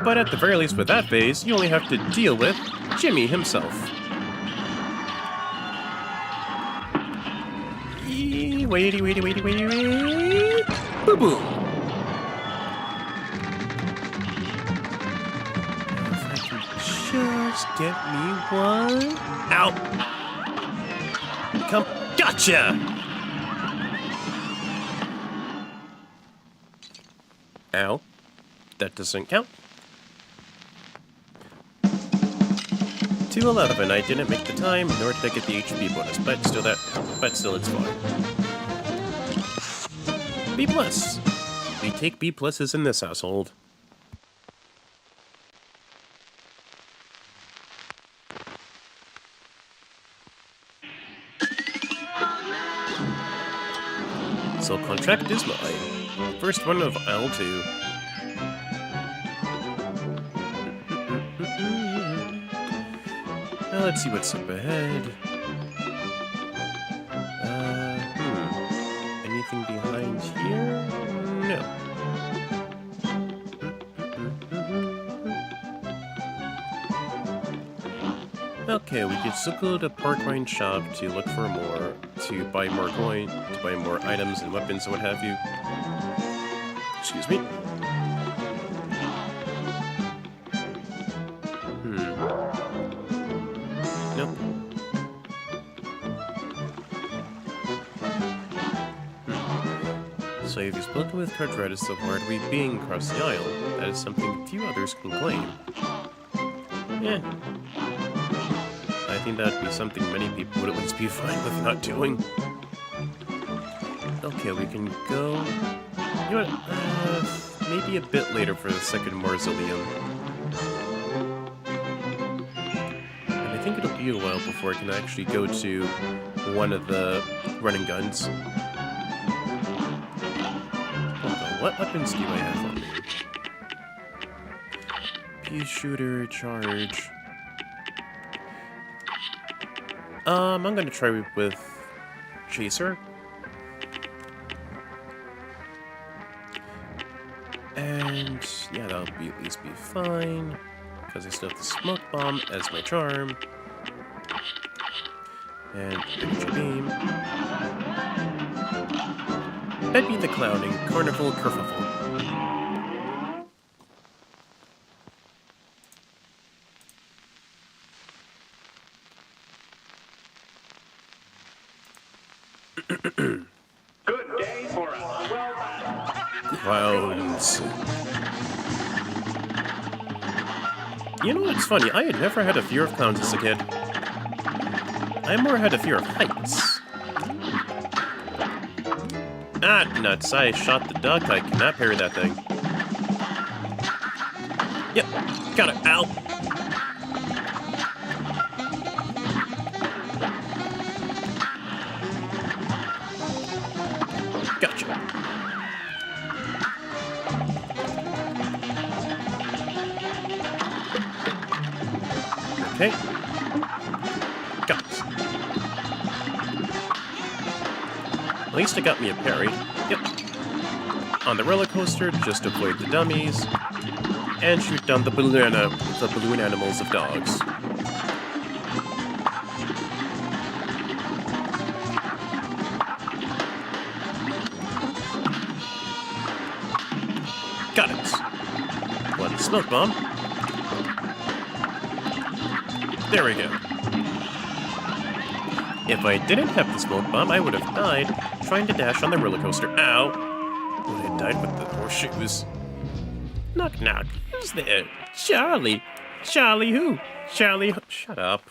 [SPEAKER 1] But at the very least with that phase, you only have to deal with Jimmy himself. Waity. Boo-boo! If I can just get me one... Ow! Come... Gotcha! Ow. That doesn't count. 211. I didn't make the time, nor did I get the HP bonus, but still it's fine. B+. We take B+'s in this household. So contract is mine. First one of L2. Let's see what's up ahead. Anything behind here? No. Okay, we can still go to Parkwine Shop to look for more, to buy more coin, to buy more items and weapons and what have you. Excuse me. Nope. So if you've spoken with Cartwright so hard we being across the aisle, that is something few others can claim. Yeah. I think that would be something many people would at least be fine with not doing. Okay, we can go... You know what? Maybe a bit later for the second mausoleum. And I think it'll be a while before I can actually go to one of the running guns. Hold on, what weapons do I have on me? Pea shooter, charge... I'm gonna try with Chaser. And yeah, that'll be at least be fine. Because I still have the smoke bomb as my charm. And picture beam. Peppy the Clowning, Carnival Kerfuffle.
[SPEAKER 2] Good day for us. Well done.
[SPEAKER 1] Clowns. You know what's funny? I had never had a fear of clowns as a kid. I more had a fear of heights. Ah, nuts. I shot the duck. I cannot parry that thing. Yep. Got it. Ow. Gotcha. Okay. Got it. At least it got me a parry. Yep. On the roller coaster, just avoid the dummies. And shoot down the balloon animals of dogs. Got it. One smoke bomb. There we go. If I didn't have the smoke bomb, I would have died trying to dash on the roller coaster. Ow! Would have died with the horseshoes. Knock knock. Who's there? Charlie. Charlie who? Charlie who? Shut up.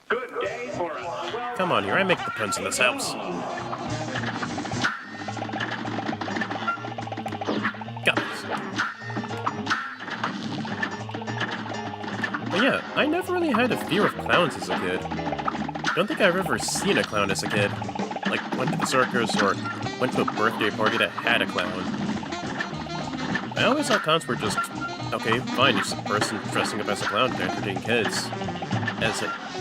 [SPEAKER 2] Good day for us. Well
[SPEAKER 1] Come on here, I make the puns in this house. Got it. But yeah, I never really had a fear of clowns as a kid. Don't think I've ever seen a clown as a kid. Like, went to the circus or went to a birthday party that had a clown. I always thought clowns were just, okay, fine, just a person dressing up as a clown to entertain kids.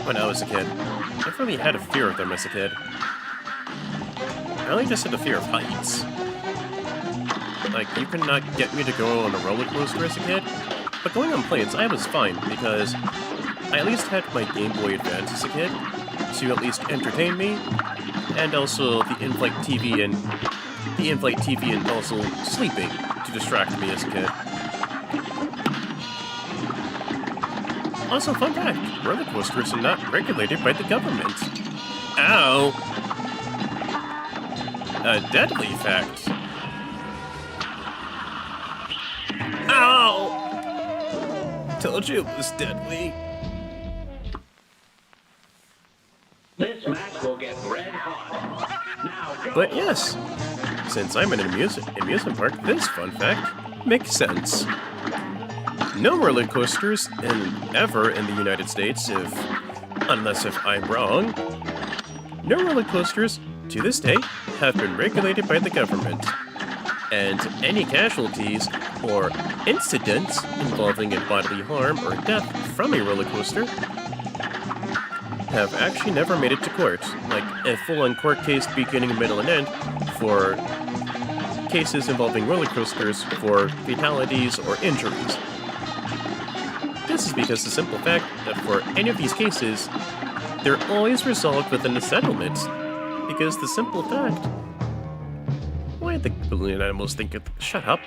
[SPEAKER 1] When I was a kid. I never really had a fear of them as a kid. I only just had a fear of heights. Like, you could not get me to go on a roller coaster as a kid, but going on planes, I was fine, because I at least had my Game Boy Advance as a kid, to at least entertain me, and also the in-flight TV and also sleeping to distract me as a kid. Also, fun fact, roller coasters are not regulated by the government. Ow! A deadly fact. Ow! Told you it was deadly.
[SPEAKER 2] This match will get red hot. Now go.
[SPEAKER 1] But yes, since I'm in an amusement park, this fun fact makes sense. No roller coasters ever in the United States, unless if I'm wrong, no roller coasters to this day have been regulated by the government. And any casualties or incidents involving a bodily harm or death from a roller coaster have actually never made it to court, like a full-on court case beginning, middle, and end for cases involving roller coasters for fatalities or injuries. This is because the simple fact that for any of these cases, they're always resolved within a settlement. Because the simple fact... Why did the balloon animals think it... Shut up.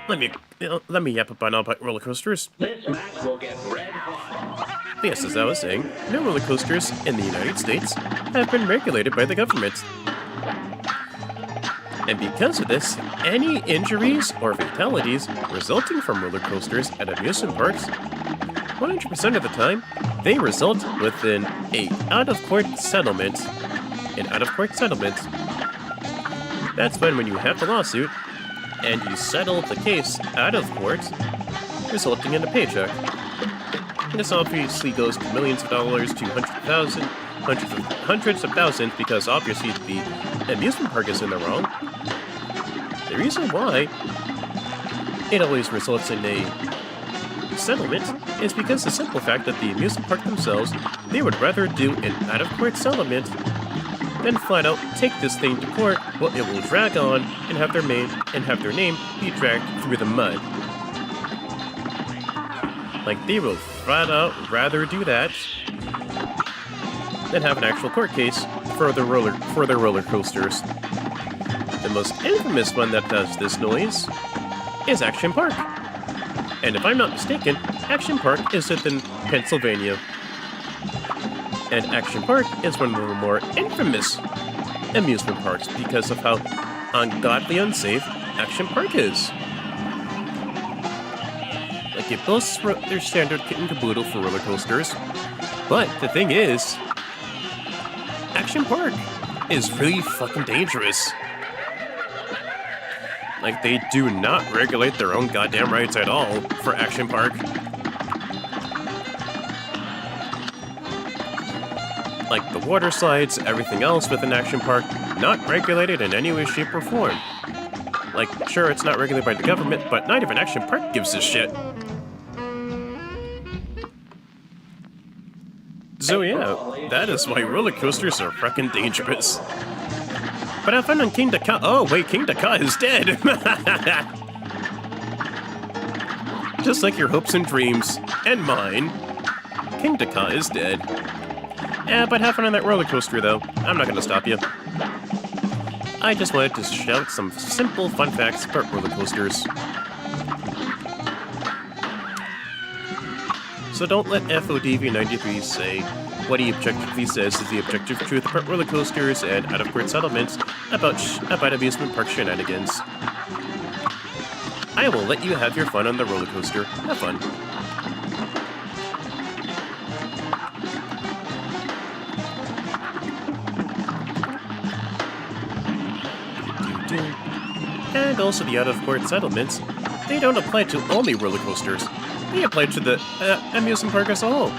[SPEAKER 1] Let me yap about roller coasters.
[SPEAKER 2] This match will get red hot.
[SPEAKER 1] Yes, as I was saying, no roller coasters in the United States have been regulated by the government. And because of this, any injuries or fatalities resulting from roller coasters at amusement parks, 100% of the time, they result within a out-of-court settlement. An out-of-court settlement. That's when you have the lawsuit, and you settle the case out of court, resulting in a paycheck. This obviously goes to millions of dollars to hundreds of thousands, because obviously the amusement park is in the wrong. The reason why it always results in a settlement is because the simple fact that the amusement park themselves, they would rather do an out-of-court settlement than flat out take this thing to court. Well, it will drag on and have their name be dragged through the mud. Like, they will flat out rather do that than have an actual court case for their roller coasters. The most infamous one that does this noise is Action Park. And if I'm not mistaken, Action Park is in Pennsylvania. And Action Park is one of the more infamous amusement parks because of how ungodly unsafe Action Park is. Like, it boasts their standard kit and caboodle for roller coasters, but the thing is, Action Park is really fucking dangerous. Like, they do not regulate their own goddamn rights at all for Action Park. Like the water slides, everything else within Action Park, not regulated in any way, shape, or form. Like, sure, it's not regulated by the government, but not even Action Park gives a shit. So yeah, that is why roller coasters are fucking dangerous. But I found on King Dakar. Oh wait, King Dakar is dead. Just like your hopes and dreams, and mine, King Dakar is dead. But have fun on that roller coaster, though. I'm not gonna stop you. I just wanted to shout some simple fun facts about roller coasters. So don't let FODV93 say what he objectively says is the objective truth about roller coasters and out-of-court settlements about amusement park shenanigans. I will let you have your fun on the roller coaster. Have fun. And also the out-of-court settlements, they don't apply to only roller coasters. They apply to the amusement park as a whole.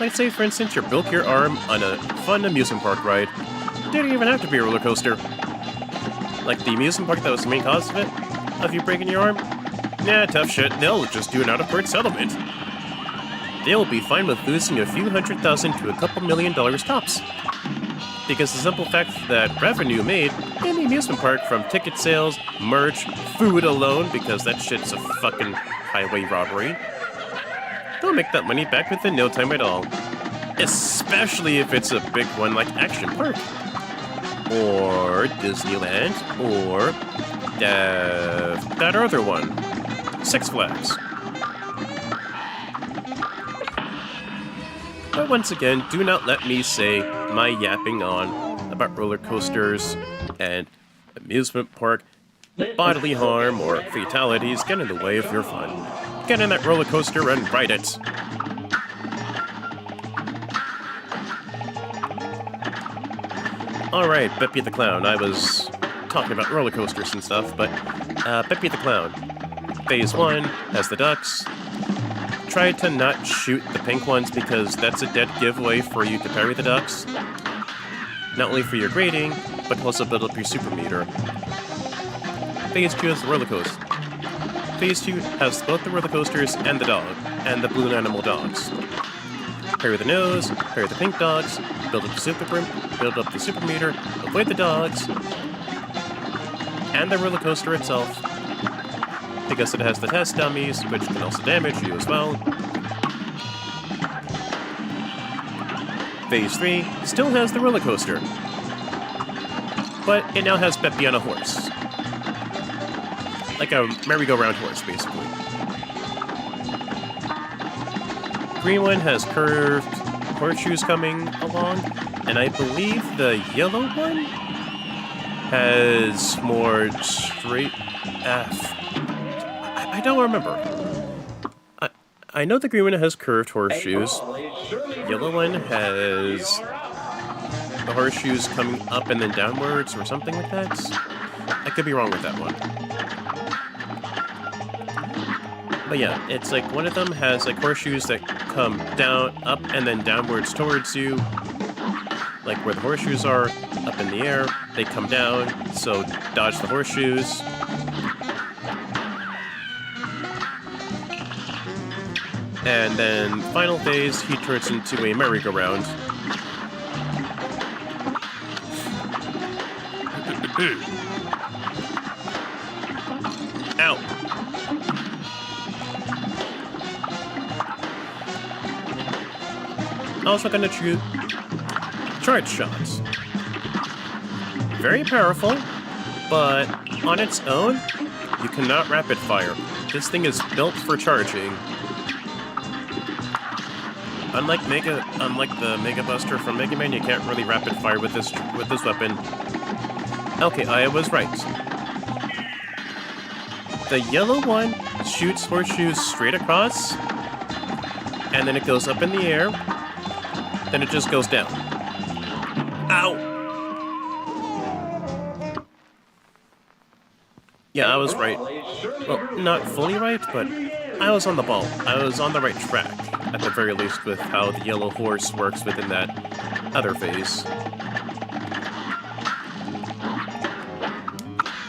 [SPEAKER 1] Like, say, for instance, you broke your arm on a fun amusement park ride. It didn't even have to be a roller coaster. Like, the amusement park that was the main cause of it, of you breaking your arm? Nah, tough shit. They'll just do an out-of-court settlement. They'll be fine with losing a few $100,000 to a couple $1 million tops. Because the simple fact that revenue made in the amusement park from ticket sales, merch, food alone, because that shit's a fucking highway robbery, they'll make that money back within no time at all. Especially if it's a big one like Action Park, or Disneyland, or that other one, Six Flags. But once again, do not let me say my yapping on about roller coasters and amusement park bodily harm or fatalities get in the way of your fun. Get in that roller coaster and ride it. Alright, Beppy the Clown. I was talking about roller coasters and stuff, but Beppy the Clown. Phase 1 has the ducks. Try to not shoot the pink ones because that's a dead giveaway for you to parry the ducks. Not only for your grading, but also build up your super meter. Phase 2 is the roller coaster. Phase 2 has both the roller coasters and the dog, and the balloon animal dogs. parry the nose, parry the pink dogs, build up the super meter, avoid the dogs, and the roller coaster itself, because it has the test dummies, which can also damage you as well. Phase 3 still has the roller coaster, but it now has Peppy on a horse. Like a merry-go-round horse, basically. Green one has curved horseshoes coming along, and I believe the yellow one has more straight... I don't remember. I know the green one has curved horseshoes. Yellow one has the horseshoes coming up and then downwards, or something like that. I could be wrong with that one. But yeah, it's like one of them has like horseshoes that come down, up, and then downwards towards you. Like where the horseshoes are, up in the air, they come down, so dodge the horseshoes. And then, final phase, he turns into a merry-go-round. Ow! Also gonna choose charge shots. Very powerful, but on its own, you cannot rapid fire. This thing is built for charging. Unlike the Mega Buster from Mega Man, you can't really rapid fire with this weapon. Okay, I was right. The yellow one shoots horseshoes straight across, and then it goes up in the air, then it just goes down. Ow! Yeah, I was right. Well, not fully right, but I was on the ball. I was on the right track, at the very least, with how the yellow horse works within that other phase.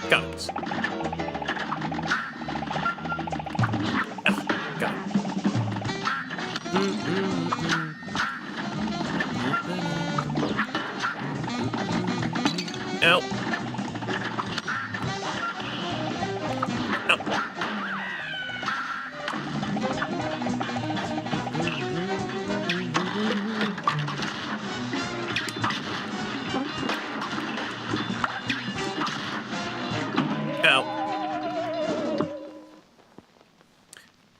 [SPEAKER 1] Got it. Got it. Ow.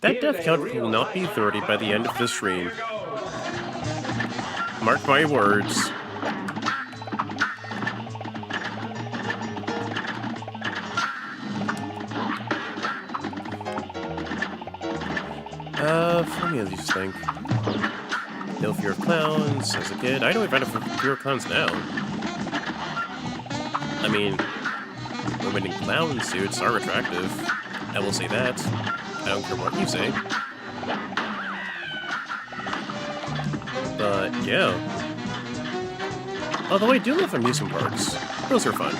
[SPEAKER 1] That death count will not be 30 by the end of this stream. Mark my words. Let me at least think. No fear of clowns as a kid. I don't even have fear of clowns now. I mean, women in clown suits are attractive. I will say that. I don't care what you say. But, yeah. Although I do love amusement parks. Those are fun.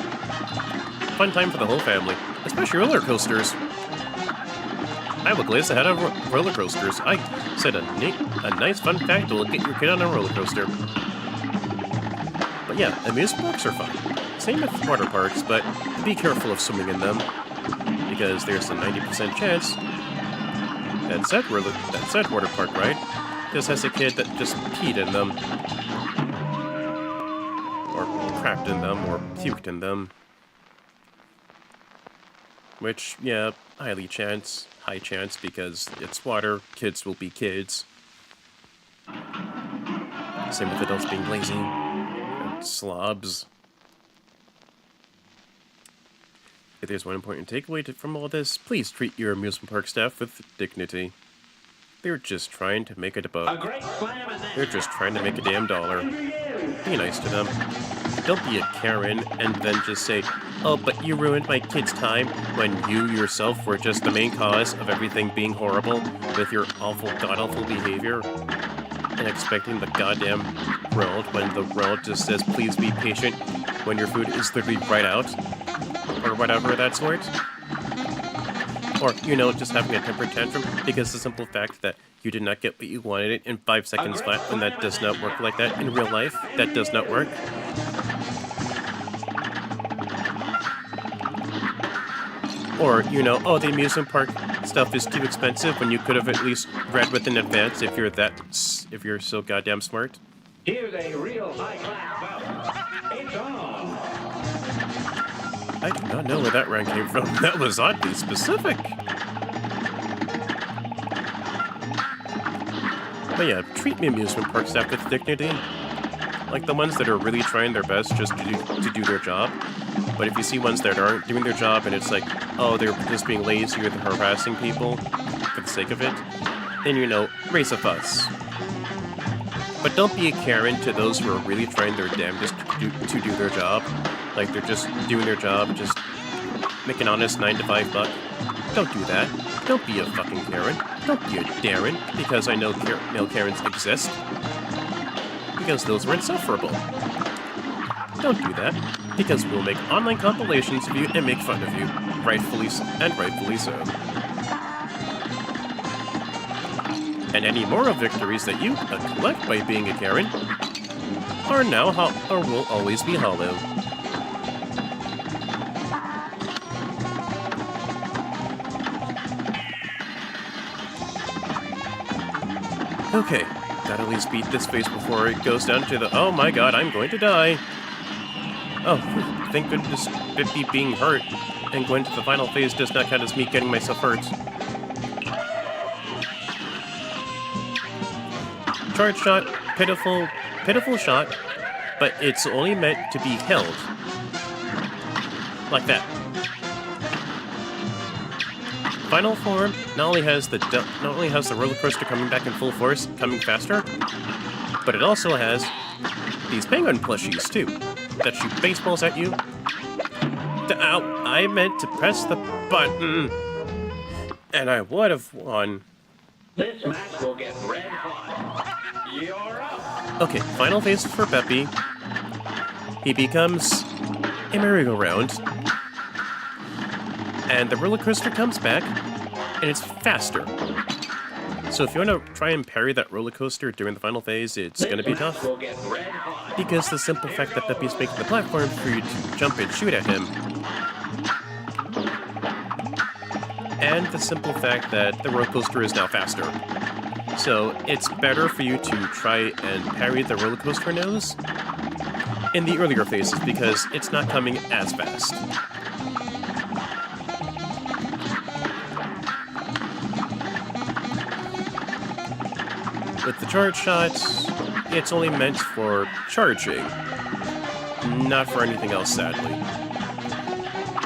[SPEAKER 1] Fun time for the whole family. Especially roller coasters. I will glaze ahead of roller coasters. I said a nice fun fact that will get your kid on a roller coaster. But yeah, amusement parks are fun. Same with water parks, but be careful of swimming in them. Because there's a 90% chance that said water park ride just has a kid that just peed in them. Or crapped in them, or puked in them. Which, yeah, high chance, because it's water, kids will be kids. Same with adults being lazy, and slobs. If there's one important takeaway from all this, please treat your amusement park staff with dignity. They're just trying to make a buck. They're just trying to make a damn dollar. Be nice to them. Don't be a Karen and then just say, "Oh, but you ruined my kid's time," when you yourself were just the main cause of everything being horrible with your awful, god-awful behavior. And expecting the goddamn world when the world just says, "Please be patient," when your food is literally right out. Or whatever of that sort. Or, you know, just having a temper tantrum because the simple fact that you did not get what you wanted in 5 seconds flat, and that does not work like that in real life. That does not work. Or, you know, oh, the amusement park stuff is too expensive when you could have at least read with in advance if you're so goddamn smart.
[SPEAKER 2] Here's a real high-class bout. It's on.
[SPEAKER 1] I do not know where that round came from. That was oddly specific. But yeah, treat me amusement park staff with dignity. Like the ones that are really trying their best just to do their job. But if you see ones that aren't doing their job and it's like, oh, they're just being lazy or they're harassing people for the sake of it, then, you know, raise a fuss. But don't be a Karen to those who are really trying their damnedest to do their job. Like they're just doing their job, just make an honest 9 to 5 buck. Don't do that. Don't be a fucking Karen. Don't be a Darren, because I know male Karens exist. Because those are insufferable. Don't do that, because we'll make online compilations of you and make fun of you, rightfully so. And any moral victories that you collect by being a Karen are now or will always be hollow. Okay, gotta at least beat this face before it goes down to the, oh my god, I'm going to die. Oh, thank goodness me being hurt and going to the final phase does not count as me getting myself hurt. Charge shot, pitiful shot, but it's only meant to be held. Like that. Final form not only has the roller coaster coming back in full force, coming faster, but it also has these penguin plushies too, that shoot baseballs at you. Ow! I meant to press the button, and I would have won.
[SPEAKER 2] This match will get red hot. You're up.
[SPEAKER 1] Okay, final phase for Peppy. He becomes a merry-go-round. And the roller coaster comes back, and it's faster. So if you want to try and parry that roller coaster during the final phase, it's going to be tough. Because the simple fact that Peppy's making the platform for you to jump and shoot at him. And the simple fact that the roller coaster is now faster. So it's better for you to try and parry the roller coaster nose in the earlier phases because it's not coming as fast. With the charge shots, it's only meant for charging, not for anything else, sadly.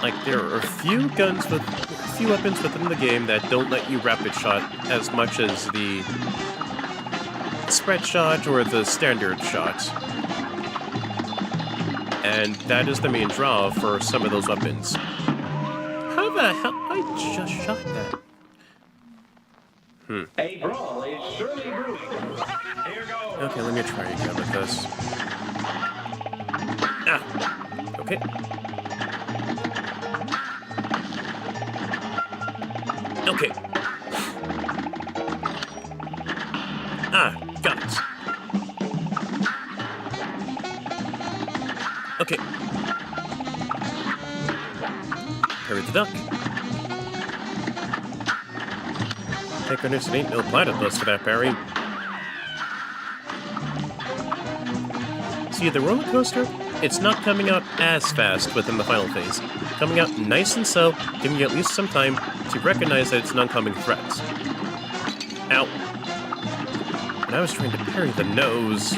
[SPEAKER 1] Like, there are a few weapons within the game that don't let you rapid shot as much as the spread shot or the standard shot. And that is the main draw for some of those weapons. How the hell? I just shot that.
[SPEAKER 2] A brawl is surely brewing. Here goes.
[SPEAKER 1] Okay, let me try again with this. Ah! Okay. Okay. Ah, got it. Okay. Parry the duck. Thank goodness it ain't no platypus for that parry. See, the roller coaster, it's not coming out as fast within the final phase. Coming out nice and slow, giving you at least some time to recognize that it's an oncoming threat. Ow. And I was trying to parry the nose.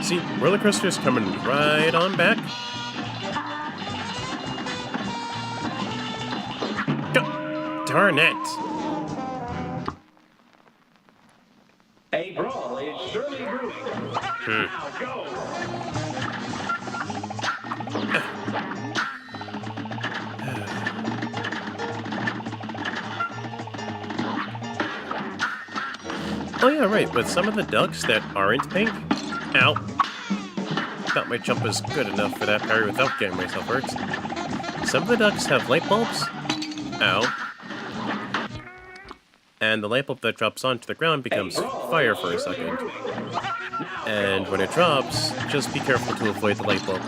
[SPEAKER 1] See, roller coaster's coming right on back. Darn it!
[SPEAKER 2] A brawl is surely brewing. Now go.
[SPEAKER 1] Oh yeah, right, with some of the ducks that aren't pink. Ow. thought my jump was good enough for that parry without getting myself hurt. Some of the ducks have light bulbs. Ow. And the light bulb that drops onto the ground becomes fire for a second. And when it drops, just be careful to avoid the light bulb.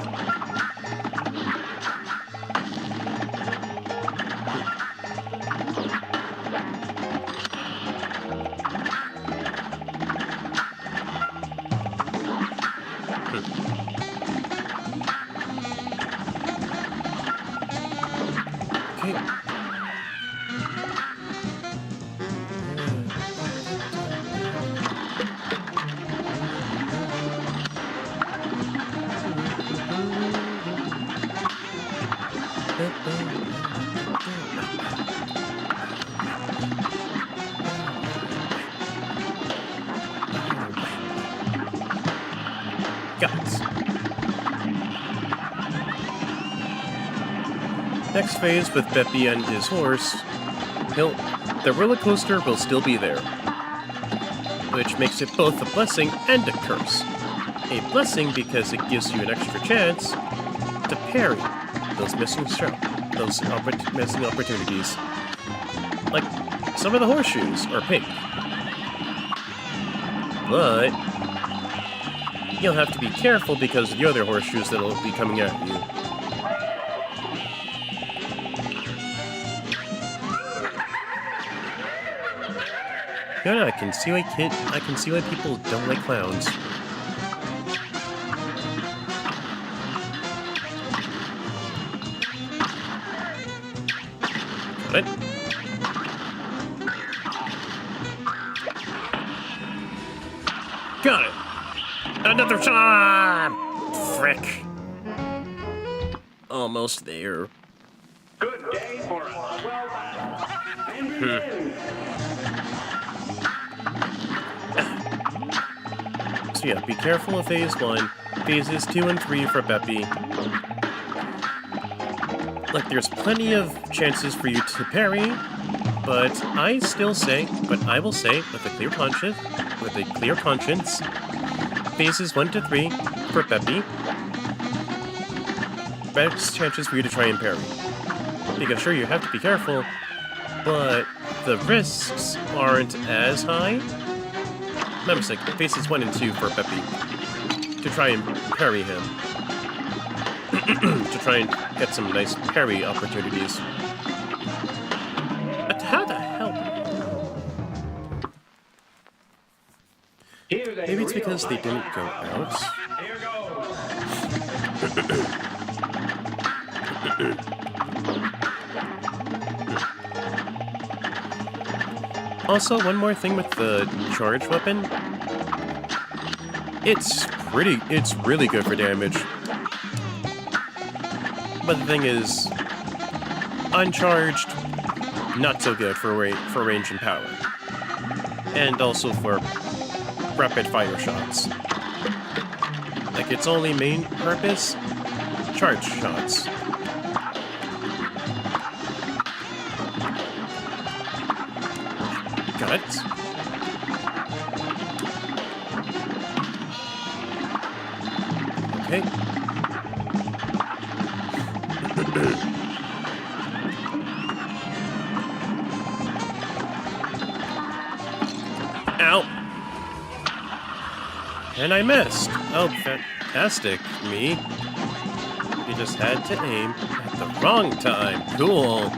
[SPEAKER 1] Okay. Got it. Next phase with Beppy and his horse, the roller coaster will still be there, which makes it both a blessing and a curse. A blessing because it gives you an extra chance to parry those missing opportunities. Like, some of the horseshoes are pink. But you'll have to be careful because of the other horseshoes that'll be coming at you. Yeah, I can see why people don't like clowns. Got it. Got it. Another shot! Frick. Almost there.
[SPEAKER 2] Good day for us. Well, and begin.
[SPEAKER 1] So yeah, be careful of phase 1. Phases 2 and 3 for Beppy. Like, there's plenty of chances for you to parry, but I will say, with a clear conscience, phases 1 to 3 for Beppy, best chances for you to try and parry. Because sure, you have to be careful, but the risks aren't as high. Remember, it's like phases 1 and 2 for Beppy, to try and parry him. To try and get some nice parry opportunities. But how the hell? Maybe it's because they didn't go out.
[SPEAKER 2] Here goes.
[SPEAKER 1] Also, one more thing with the charge weapon. It's really good for damage. But the thing is, uncharged, not so good for range and power. And also for rapid fire shots. Like, its only main purpose, charge shots. Got it. Okay. Ow! And I missed. Oh, fantastic, me. You just had to aim at the wrong time. Cool.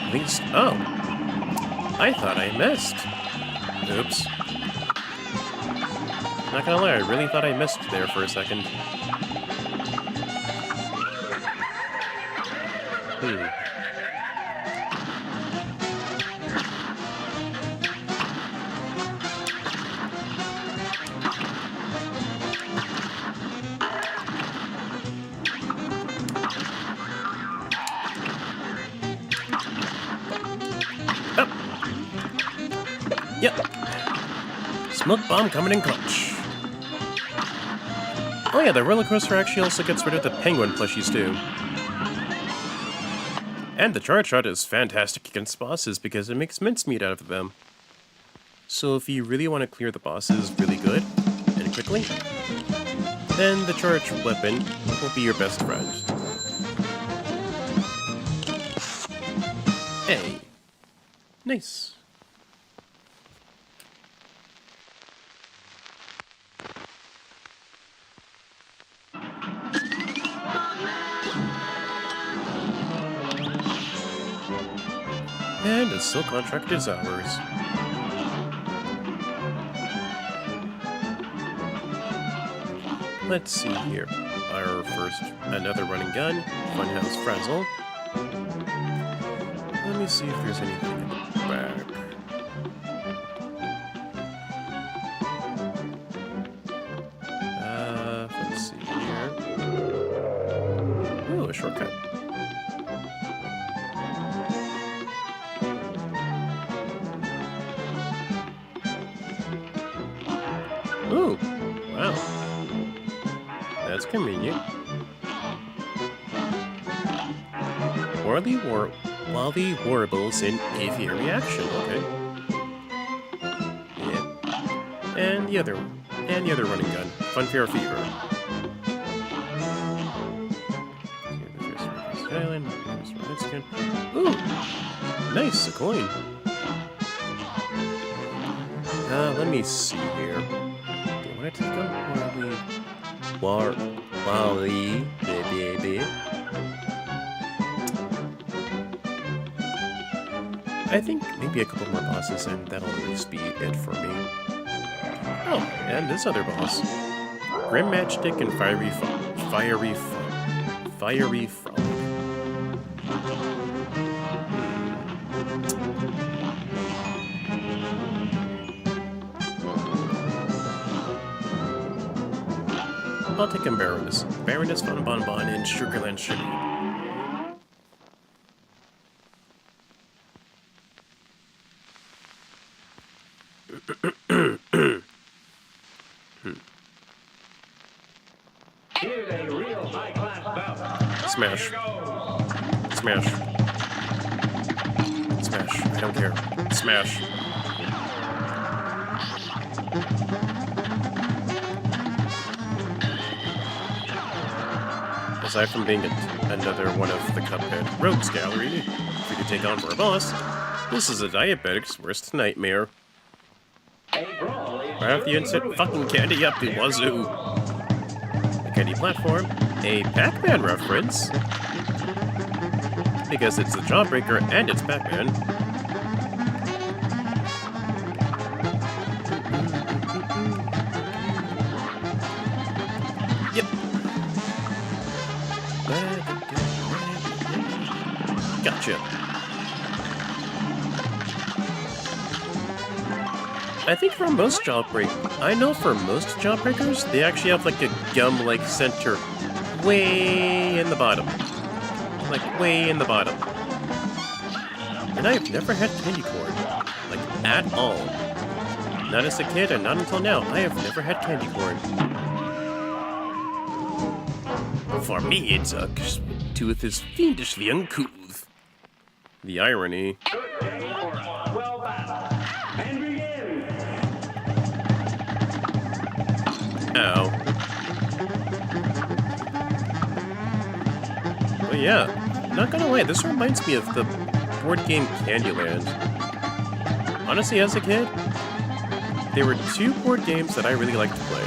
[SPEAKER 1] At least, oh. I thought I missed. Oops. Not gonna lie, I really thought I missed there for a second. Oh. Yep. Smoke bomb coming in clutch. Oh yeah, the roller coaster actually also gets rid of the penguin plushies too. And the charge shot is fantastic against bosses because it makes mincemeat out of them. So if you really want to clear the bosses really good and quickly, then the charged weapon will be your best friend. Hey. Nice. And a silk contract is ours. Let's see here. Our first, another running gun, Funhouse Frazzle. Let me see if there's anything in the back. Let's see here. Ooh, a shortcut. Ooh, wow. That's convenient. Wally warbles in avian reaction, okay. Yeah. And the other running gun, Funfair Fever. Ooh, nice, a coin. Let me see here. Do you want to take on Wally, baby. I think maybe a couple more bosses and that'll at least be it for me. Oh, and this other boss. Grim Matchstick and Fiery Frog. I'll take him Baroness. Baroness Von Bonbon and Sugarland Sugar.
[SPEAKER 2] Here's a real high-class bout.
[SPEAKER 1] Smash. Smash. Smash. I don't care. Smash. Aside from being another one of the Cuphead Rogues Gallery for you to take on for a boss, this is a diabetic's worst nightmare. Right off the instant, fucking candy up the wazoo. A candy platform, a Pac-Man reference, because it's the Jawbreaker and it's Pac-Man. Yep. Gotcha. I think for most Jawbreakers, they actually have like a gum-like center way in the bottom. Like way in the bottom. And I've never had candy corn. Like, at all. Not as a kid and not until now. I have never had candy corn. For me, it's a tooth is fiendishly uncouth. The irony.
[SPEAKER 2] Well battled. And begin.
[SPEAKER 1] Ow. Well, yeah. Not gonna lie, this reminds me of the board game Candyland. Honestly, as a kid, there were two board games that I really liked to play.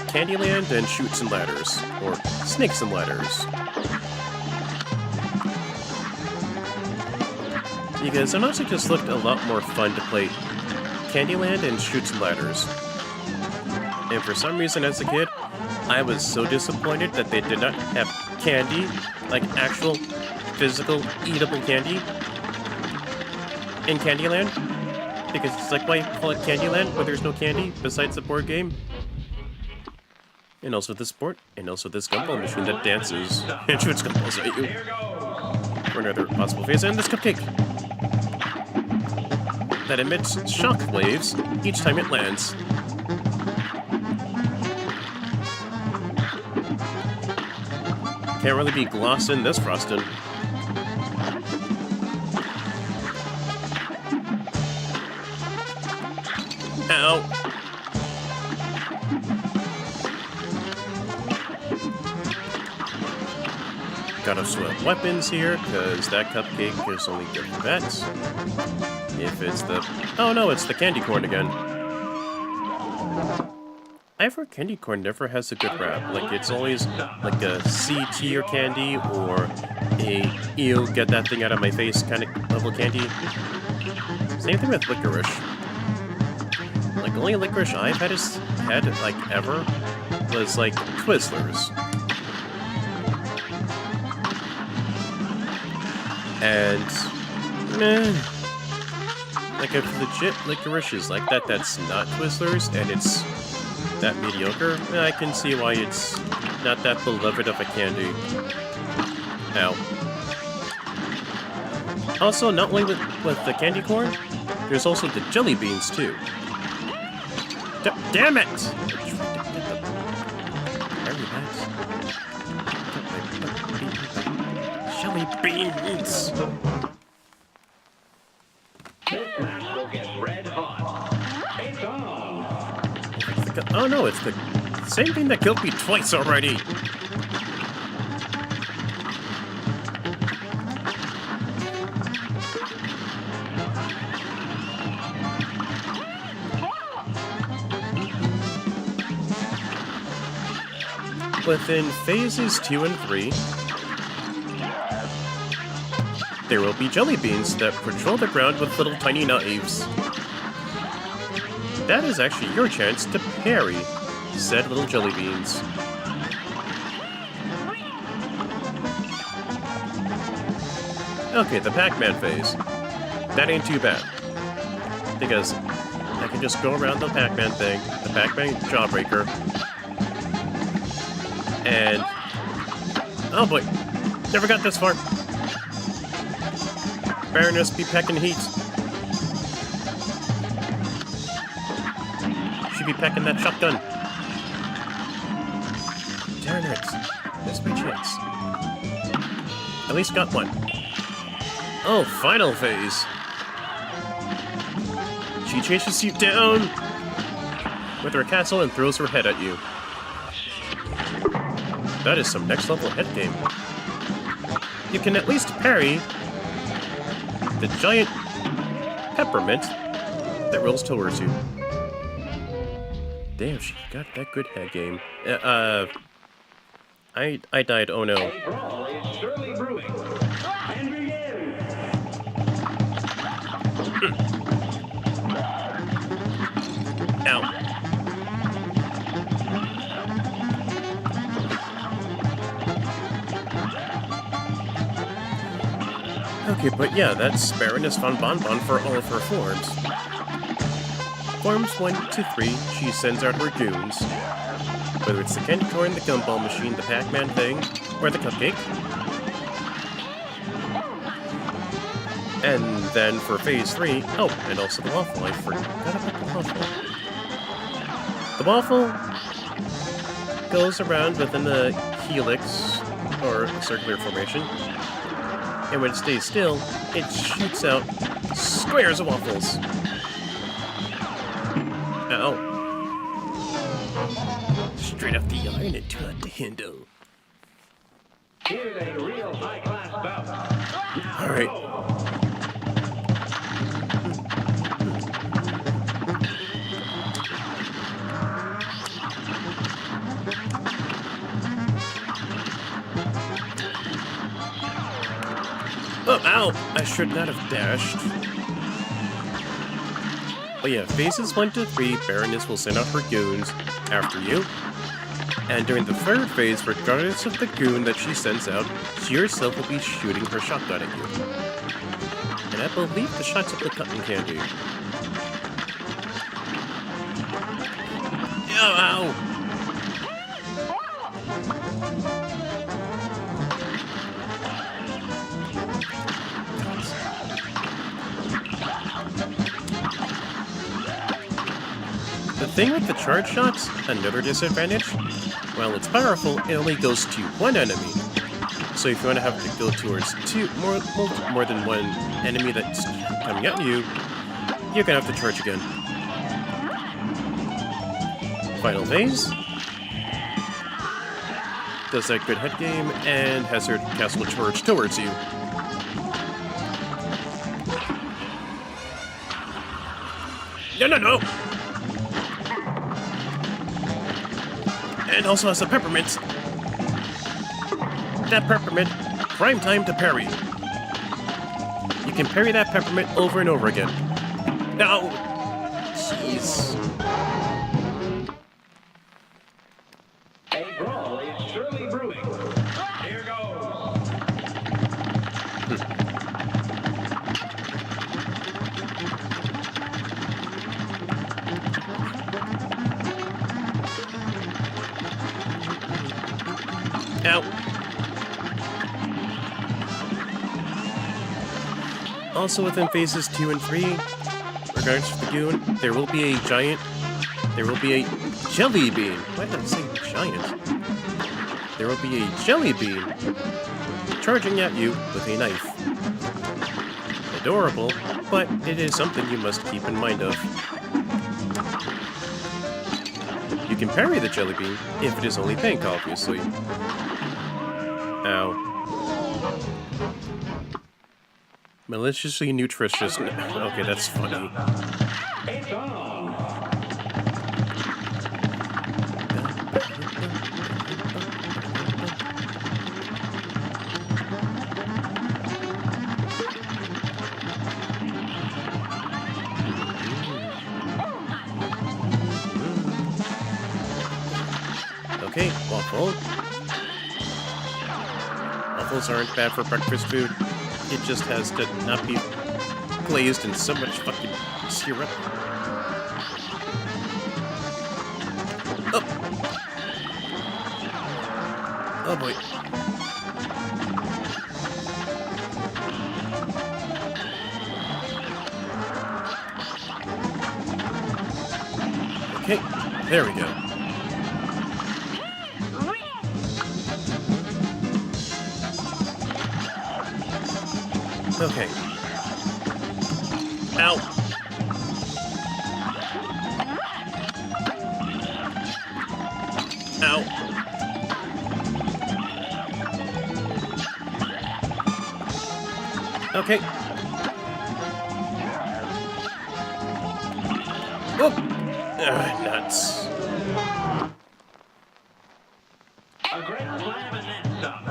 [SPEAKER 1] Candyland and Chutes and Ladders, or Snakes and Ladders. Because it honestly just looked a lot more fun to play Candyland and Chutes and Ladders. And for some reason as a kid, I was so disappointed that they did not have candy, like actual, physical, eatable candy in Candyland. Because it's like, why call it Candyland where there's no candy besides the board game? And also this gumball machine that dances and shoots gumballs at you. For another possible phase, and this cupcake that emits shock waves each time it lands. Can't really be glossing this frosting. Ow! Gotta swap weapons here, because that cupcake is only good for that. If it's the... Oh no, it's the candy corn again. I've heard candy corn never has a good rap. Like, it's always like a C tier candy or a ew, get that thing out of my face kind of level candy. Same thing with licorice. Like, the only licorice I've had like, ever was, like, Twizzlers. And, like, if legit licorice is like that, that's not Twizzlers, and it's that mediocre, I can see why it's not that beloved of a candy. Ow. Also, not only with the candy corn, there's also the jelly beans, too. Damn it! Jelly beans!
[SPEAKER 2] This match will get red hot. It's on.
[SPEAKER 1] Oh no, it's the same thing that killed me twice already! Within phases 2 and 3, there will be jelly beans that patrol the ground with little tiny knives. That is actually your chance to parry said little jelly beans. Okay, the Pac-Man phase. That ain't too bad. Because I can just go around the Pac-Man thing, the Pac-Man Jawbreaker, and... oh boy, never got this far. Baroness be pecking heat. She be pecking that shotgun. Darn it. Missed my chance. At least got one. Oh, final phase. She chases you down with her castle and throws her head at you. That is some next level head game. You can at least parry the giant peppermint that rolls towards you. Damn, she got that good head game. I died, oh no.
[SPEAKER 2] A brawl is surely brewing. And begin.
[SPEAKER 1] Ow. Okay, but yeah, that's Baroness von Bonbon for all of her forms. Forms 1 to 3, she sends out her goons. Whether it's the candy corn, the gumball machine, the Pac-Man thing, or the cupcake. And then for phase 3, oh, and also the waffle, I forgot about the waffle. The waffle goes around within the helix, or circular formation. And when it stays still, it shoots out squares of waffles. Ow. Straight off the iron into a handle.
[SPEAKER 2] Here's a real high-class bout.
[SPEAKER 1] Alright. Oh, ow! I should not have dashed. But yeah, phases 1 to 3, Baroness will send out her goons after you. And during the third phase, regardless of the goon that she sends out, she herself will be shooting her shotgun at you. And I believe the shots of the cotton candy. Ow, ow! The thing with the charge shots, another disadvantage, while it's powerful, it only goes to one enemy. So if you want to have to go towards more than one enemy that's coming at you, you're gonna have to charge again. Final phase. Does that good head game and has her castle charge towards you. No! And also has a peppermint. That peppermint, prime time to parry. You can parry that peppermint over and over again. No! Jeez.
[SPEAKER 2] A brawl is surely brewing. Here goes.
[SPEAKER 1] Ow. Also within phases 2 and 3, regards to the goon, there will be a jelly bean. Why did I say giant? There will be a jelly bean charging at you with a knife. Adorable, but it is something you must keep in mind of. You can parry the jelly bean if it is only pink, obviously. Ow. Maliciously nutritious. Okay, that's funny.
[SPEAKER 2] It's on.
[SPEAKER 1] Okay, waffle. Waffles aren't bad for breakfast food. It just has to not be glazed in so much fucking syrup. Oh! Oh boy. Okay, there we go. Okay. Ow. Ow. Okay. Whoop. Nuts.
[SPEAKER 2] A great slam and then some.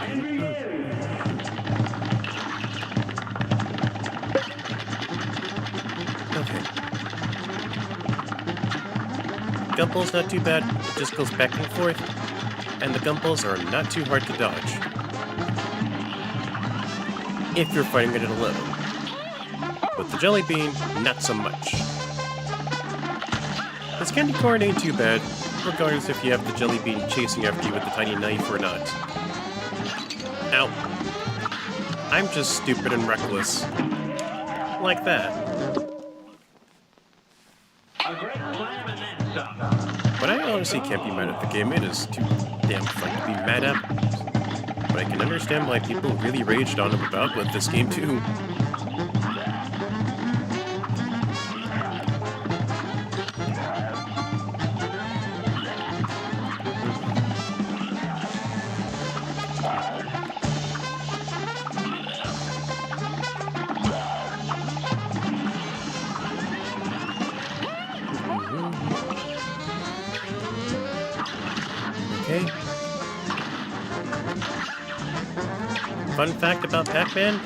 [SPEAKER 2] And begin.
[SPEAKER 1] Okay. Gumball's not too bad. It just goes back and forth. And the gumballs are not too hard to dodge. If you're fighting it at a level. With the jelly bean, not so much. This candy corn ain't too bad, regardless if you have the jelly bean chasing after you with the tiny knife or not. Ow. I'm just stupid and reckless. Like that.
[SPEAKER 2] A great slam and then some.
[SPEAKER 1] But I honestly can't be mad at the game. It is too damn fun to be mad at. But I can understand why people really raged on him about with this game too. Okay. Fun fact about Pac-Man,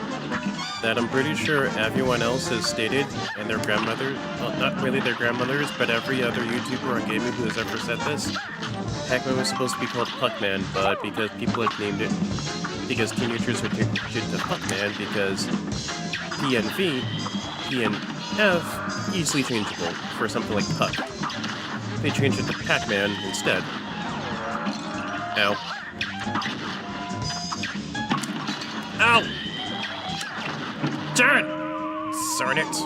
[SPEAKER 1] that I'm pretty sure everyone else has stated, and their grandmother, well, not really their grandmothers, but every other YouTuber on gaming who has ever said this, Pac-Man was supposed to be called Puckman, but because people had named it, because teenagers would change it to Puckman, because P and V, P and F, easily changeable for something like Puck. They changed it to Pac-Man instead. Ow. Ow! Darn it! Darn it!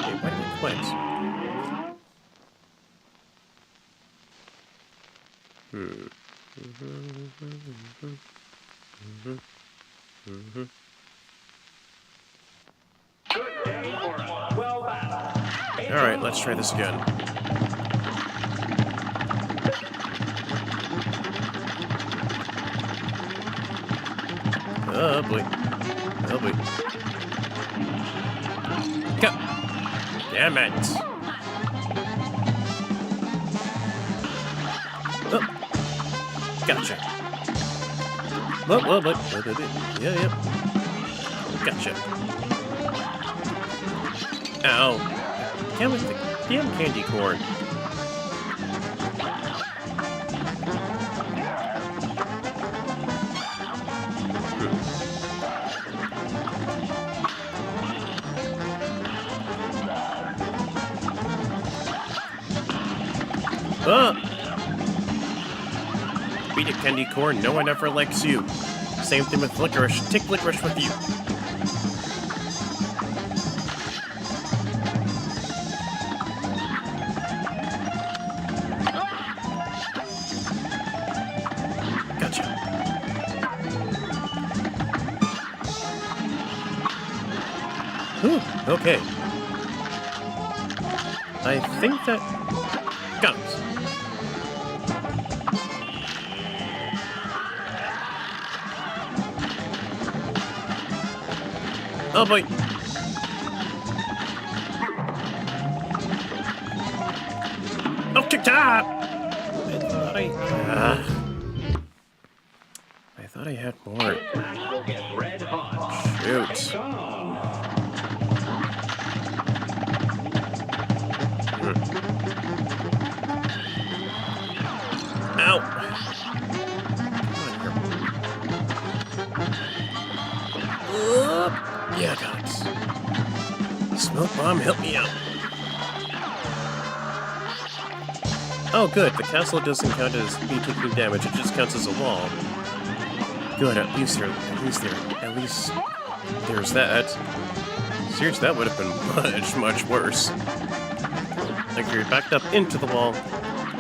[SPEAKER 1] Hey, why did it quit?
[SPEAKER 2] Good day for a swell battle.
[SPEAKER 1] Alright, let's try this again. Oh boy. Oh boy. Go! Damn it! Oh. Gotcha. What? Yeah. Gotcha. Ow. Damn it, the damn candy corn. Beat it, candy corn. No one ever likes you. Same thing with licorice. Take licorice with you. Gotcha. Whew, okay. I think that counts. Oh boy. Oh, TikTok! I thought I had more.
[SPEAKER 2] Will get red hot.
[SPEAKER 1] Shoot. Ow! Yeah, dogs. Smoke bomb, help me out. Oh, good. The castle doesn't count as me taking damage. It just counts as a wall. Good. At least there's that. Seriously, that would have been much worse. Like you're backed up into the wall,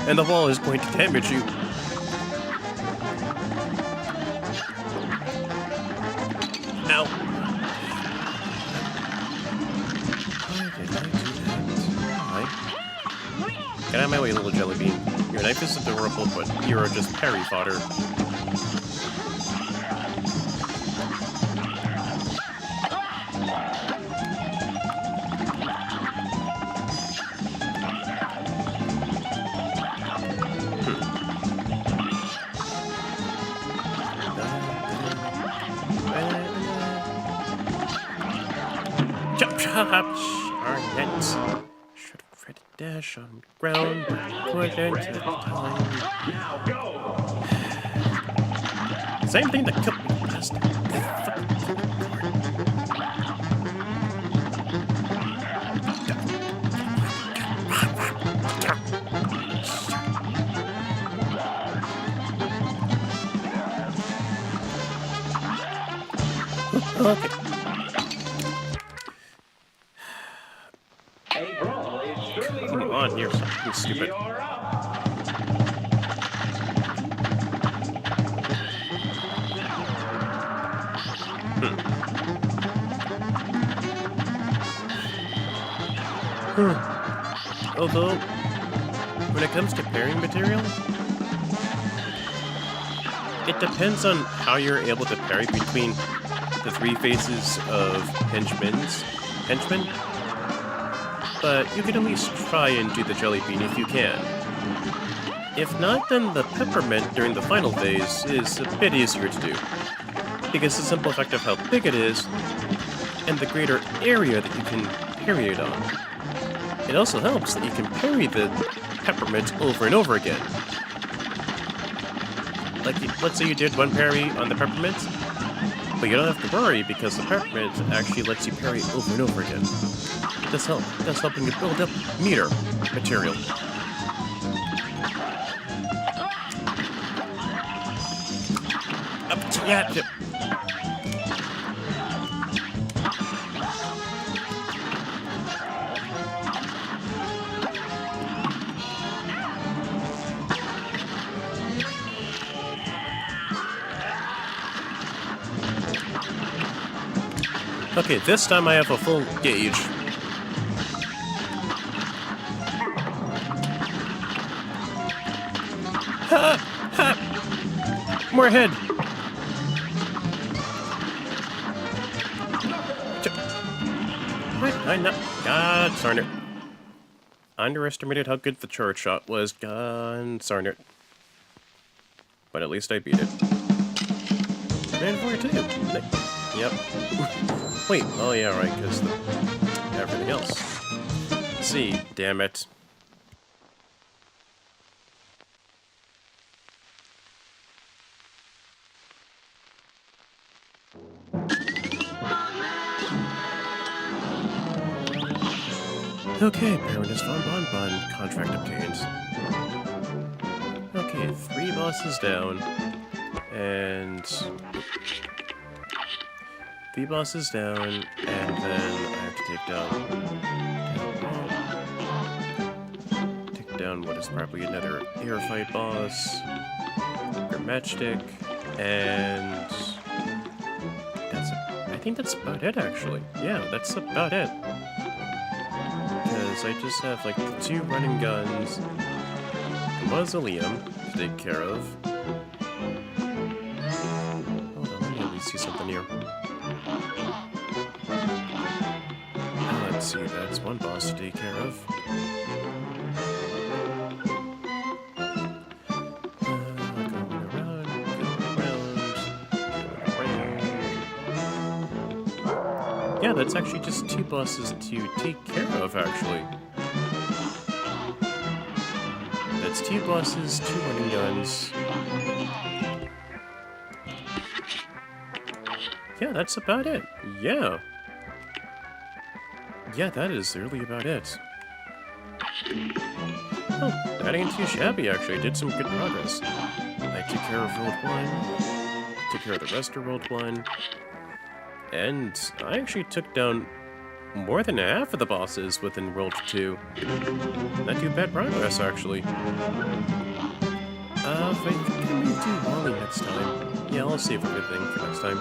[SPEAKER 1] and the wall is going to damage you. Ow. Why did I do that? Get out of my way, little jelly bean. Your knife is adorable, but you're just parry fodder. Chop chop! Charnet! Should have tried to dash on the ground, but couldn't at the time.
[SPEAKER 2] Now go.
[SPEAKER 1] Same thing that killed me last time. Okay.
[SPEAKER 2] A brawl is surely
[SPEAKER 1] Come on, you're something stupid.
[SPEAKER 2] You're up.
[SPEAKER 1] Although, when it comes to pairing material, it depends on how you're able to parry between the three phases of henchmen. But you can at least try and do the jelly bean if you can. If not, then the peppermint during the final phase is a bit easier to do, because the simple effect of how big it is, and the greater area that you can parry it on. It also helps that you can parry the peppermint over and over again. Like, let's say you did one parry on the peppermint, but you don't have to worry because the peppermint actually lets you parry over and over again. It does help. It does helping you build up meter material. Up to ya. Okay, this time I have a full gauge. Ha! Ha! More ahead! What? I know. God darn it. Underestimated how good the charge shot was. God darn it. But at least I beat it. And 42. Yep. Wait, oh yeah, right, because everything else. C, damn it. Okay, Baroness von Bonbon, contract obtained. Okay, 3 bosses down. And 3 bosses down, and then I have to take down what is probably another air fight boss, or matchstick, and I think that's about it actually. Yeah, that's about it. Because I just have like the 2 running guns, the mausoleum to take care of. Hold on, let me at least see something here. Let's see, that's 1 boss to take care of. Yeah, that's actually just 2 bosses to take care of, actually. That's 2 bosses, 2 running guns. Yeah, that's about it. Yeah. Yeah, that is really about it. Oh, that ain't too shabby, actually. I did some good progress. I took care of World 1, took care of the rest of World 1, and I actually took down more than half of the bosses within World 2. Not too bad progress, actually. I think I may do Wally next time. Yeah, I'll save everything for next time.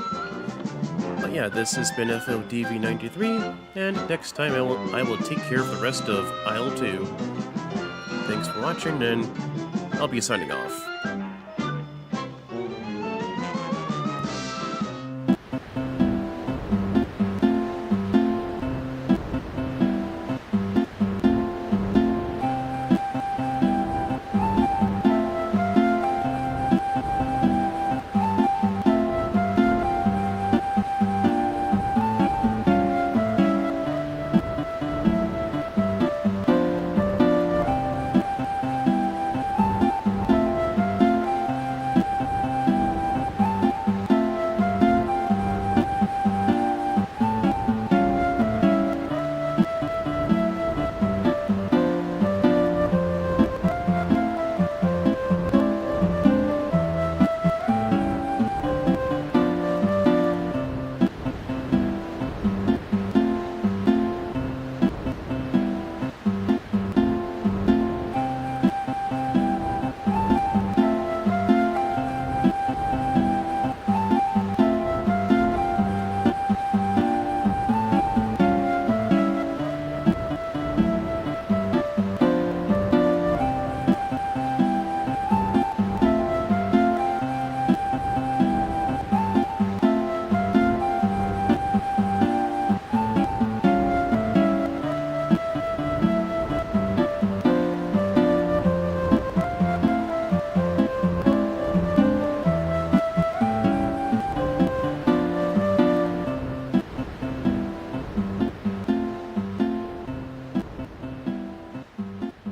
[SPEAKER 1] But yeah, this has been FODV93, and next time I will take care of the rest of Isle 2. Thanks for watching, and I'll be signing off.